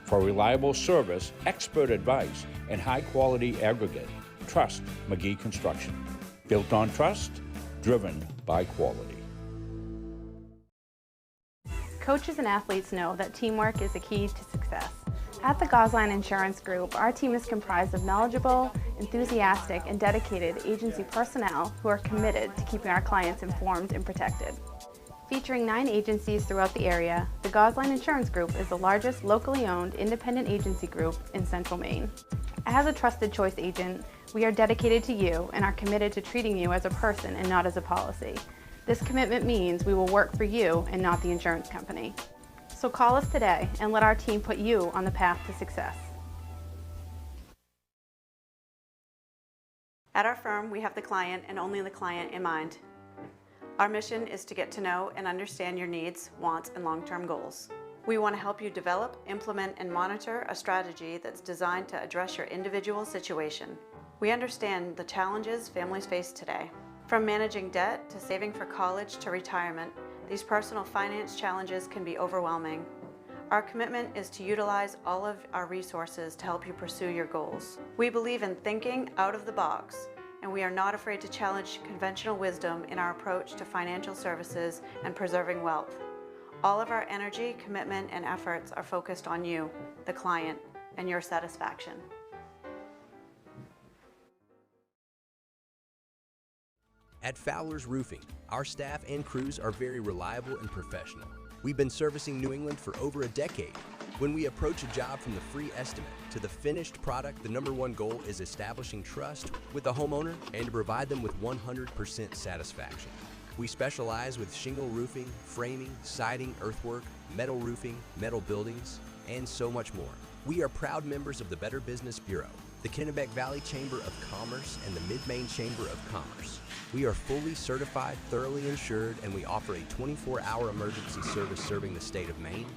For reliable service, expert advice, and high-quality aggregate, trust McGee Construction. Built on trust, driven by quality. Coaches and athletes know that teamwork is the key to success. At the Gosline Insurance Group, our team is comprised of knowledgeable, enthusiastic, and dedicated agency personnel who are committed to keeping our clients informed and protected. Featuring 9 agencies throughout the area, the Gosline Insurance Group is the largest locally owned independent agency group in Central Maine. As a trusted choice agent, we are dedicated to you and are committed to treating you as a person and not as a policy. This commitment means we will work for you and not the insurance company. So call us today and let our team put you on the path to success. At our firm, we have the client and only the client in mind. Our mission is to get to know and understand your needs, wants, and long-term goals. We want to help you develop, implement, and monitor a strategy that's designed to address your individual situation. We understand the challenges families face today. From managing debt to saving for college to retirement, these personal finance challenges can be overwhelming. Our commitment is to utilize all of our resources to help you pursue your goals. We believe in thinking out of the box, and we are not afraid to challenge conventional wisdom in our approach to financial services and preserving wealth. All of our energy, commitment, and efforts are focused on you, the client, and your satisfaction. At Fowler's Roofing, our staff and crews are very reliable and professional. We've been servicing New England for over a decade. When we approach a job from the free estimate to the finished product, the #1 goal is establishing trust with the homeowner and to provide them with 100% satisfaction. We specialize with shingle roofing, framing, siding, earthwork, metal roofing, metal buildings, and so much more. We are proud members of the Better Business Bureau, the Kennebec Valley Chamber of Commerce, and the Mid-Maine Chamber of Commerce. We are fully certified, thoroughly insured, and we offer a 24-hour emergency service serving the state of Maine,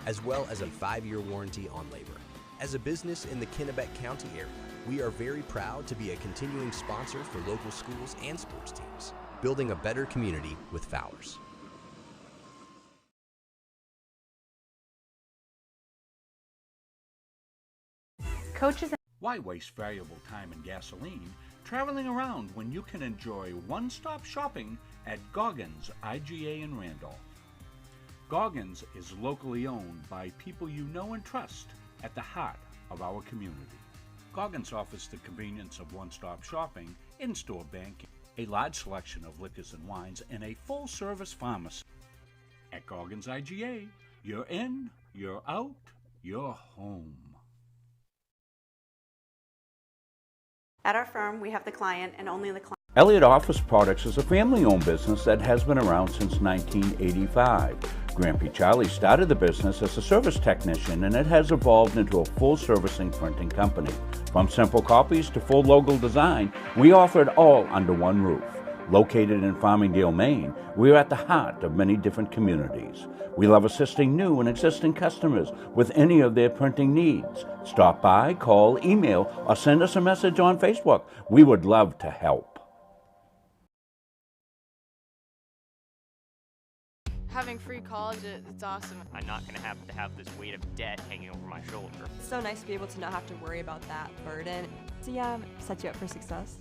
as well as a 5-year warranty on labor. As a business in the Kennebec County area, we are very proud to be a continuing sponsor for local schools and sports teams, building a better community with Fowler's. Coaches. Why waste valuable time and gasoline traveling around when you can enjoy one-stop shopping at Goggins IGA in Randolph? Goggins is locally owned by people you know and trust at the heart of our community. Goggins offers the convenience of one-stop shopping, in-store banking, a large selection of liquors and wines, and a full-service pharmacy. At Goggins IGA, you're in, you're out, you're home. At our firm, we have the client and only the client. Elliott Office Products is a family-owned business that has been around since 1985. Grandpa Charlie started the business as a service technician, and it has evolved into a full servicing printing company. From simple copies to full logo design, we offer it all under one roof. Located in Farmingdale, Maine, we are at the heart of many different communities. We love assisting new and existing customers with any of their printing needs. Stop by, call, email, or send us a message on Facebook. We would love to help. Having free college, it's awesome. I'm not going to have this weight of debt hanging over my shoulder. It's so nice to be able to not have to worry about that burden. So yeah, set you up for success.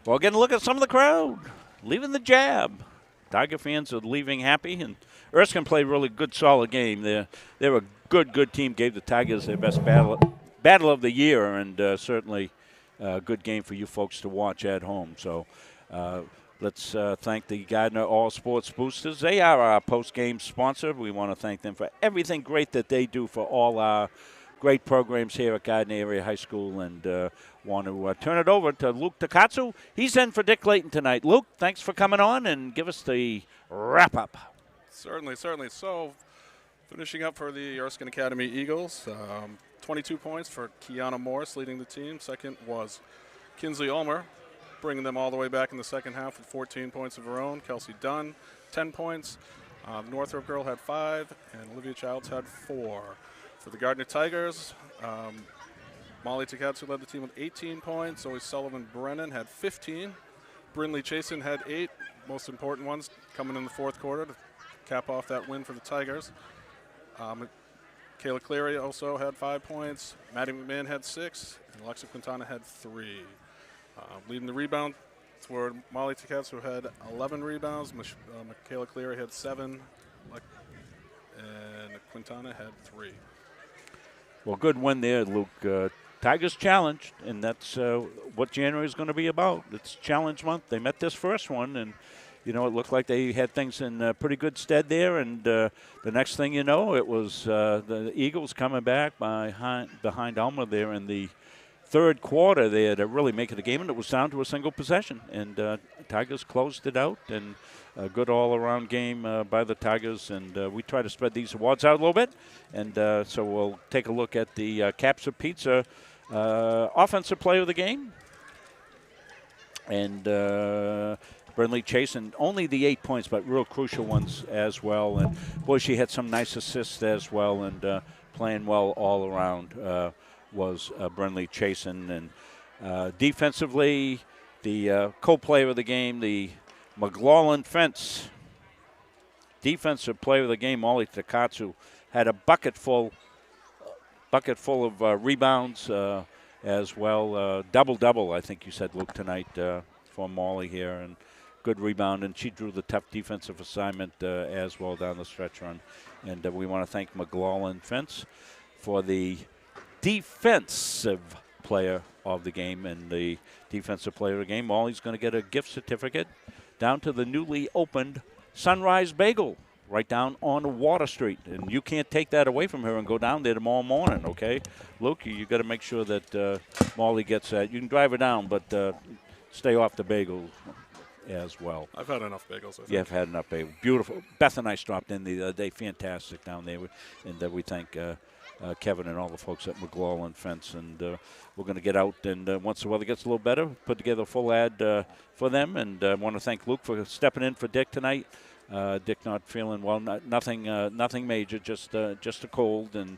Well, getting a look at some of the crowd leaving the jab. Tiger fans are leaving happy, and Erskine played a really good, solid game. They're a good team. Gave the Tigers their best battle of the year, and certainly a good game for you folks to watch at home. So let's thank the Gardiner All Sports Boosters. They are our post-game sponsor. We want to thank them for everything great that they do for all our great programs here at Gardiner Area High School, and want to turn it over to Luke Takatsu. He's in for Dick Layton tonight. Luke, thanks for coming on, and give us the wrap-up. Certainly. So, finishing up for the Erskine Academy Eagles, 22 points for Kiana Morris leading the team. Second was Kinsley Ulmer, bringing them all the way back in the second half with 14 points of her own. Kelsey Dunn, 10 points. The Northrop girl had 5, and Olivia Childs had 4. For the Gardiner Tigers, Molly Takatsu led the team with 18 points. Zoe Sullivan-Brennan had 15. Brynlee Chasen had 8. Most important ones coming in the fourth quarter to cap off that win for the Tigers. Kayla Cleary also had 5 points. Maddie McMahon had 6, and Alexa Quintana had 3. Leading the rebound were Molly Takatsu, who had 11 rebounds. Kayla Cleary had 7, and Quintana had 3. Well, good win there, Luke. Tigers challenged, and that's what January is going to be about. It's challenge month. They met this first one, and, it looked like they had things in pretty good stead there. And the next thing you know, it was the Eagles coming back behind Alma there in the third quarter there to really make it a game, and it was down to a single possession. And Tigers closed it out, and a good all-around game by the Tigers. And we try to spread these awards out a little bit. And so we'll take a look at the Capsa Pizza Offensive Player of the Game. And Brynlee Chasen, only the 8 points, but real crucial ones as well. And, boy, she had some nice assists as well, and playing well all around was Brynlee Chasen. And defensively, the co-player of the game, the McLaughlin Fence defensive player of the game, Molly Takatsu, had a bucket full of rebounds as well. Double-double, I think you said, Luke, tonight for Molly here. And good rebound, and she drew the tough defensive assignment as well down the stretch run. And we want to thank McLaughlin Fence for the defensive player of the game. And the defensive player of the game, Molly's going to get a gift certificate down to the newly opened Sunrise Bagel right down on Water Street. And you can't take that away from her and go down there tomorrow morning, okay? Luke, you got to make sure that Molly gets that. You can drive her down, but stay off the bagel as well. I've had enough bagels, I think. Yeah, I've had enough bagels. Beautiful. Beth and I stopped in the other day. Fantastic down there. And we thank Kevin and all the folks at McLaughlin Fence. And we're going to get out, and once the weather gets a little better, put together a full ad for them. And I want to thank Luke for stepping in for Dick tonight. Dick not feeling well, nothing major, just a cold. And,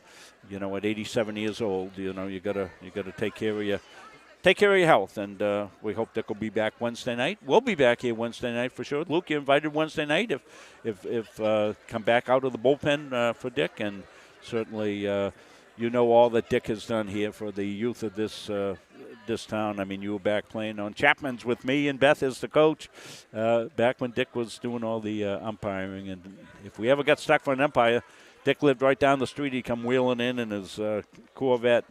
at 87 years old, you gotta take care of your health. And we hope Dick will be back Wednesday night. We'll be back here Wednesday night for sure. Luke, you're invited Wednesday night if come back out of the bullpen for Dick. And certainly, all that Dick has done here for the youth of this town. I mean, you were back playing on Chapman's with me and Beth as the coach back when Dick was doing all the umpiring. And if we ever got stuck for an umpire, Dick lived right down the street. He'd come wheeling in his Corvette.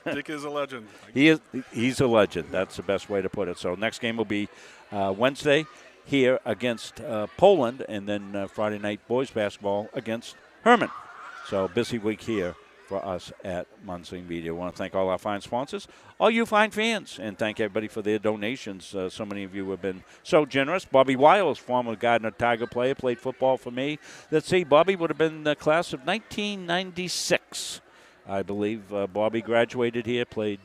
Dick is a legend. He's a legend. That's the best way to put it. So next game will be Wednesday here against Poland, and then Friday night boys basketball against Herman. So busy week here for us at Muncie Media. I want to thank all our fine sponsors, all you fine fans, and thank everybody for their donations. So many of you have been so generous. Bobby Wiles, former Gardiner Tiger player, played football for me. Let's see, Bobby would have been the class of 1996. I believe Bobby graduated here, played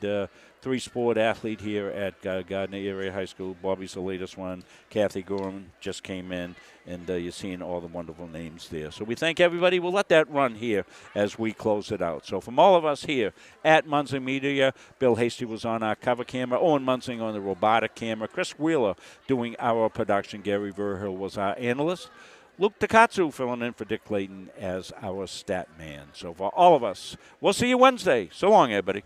three-sport athlete here at Gardiner Area High School. Bobby's the latest one. Kathy Gorham just came in, and you're seeing all the wonderful names there. So we thank everybody. We'll let that run here as we close it out. So from all of us here at Muncie Media, Bill Hasty was on our cover camera, Owen Muncie on the robotic camera, Chris Wheeler doing our production, Gary Verhill was our analyst, Luke Takatsu filling in for Dick Clayton as our stat man. So for all of us, we'll see you Wednesday. So long, everybody.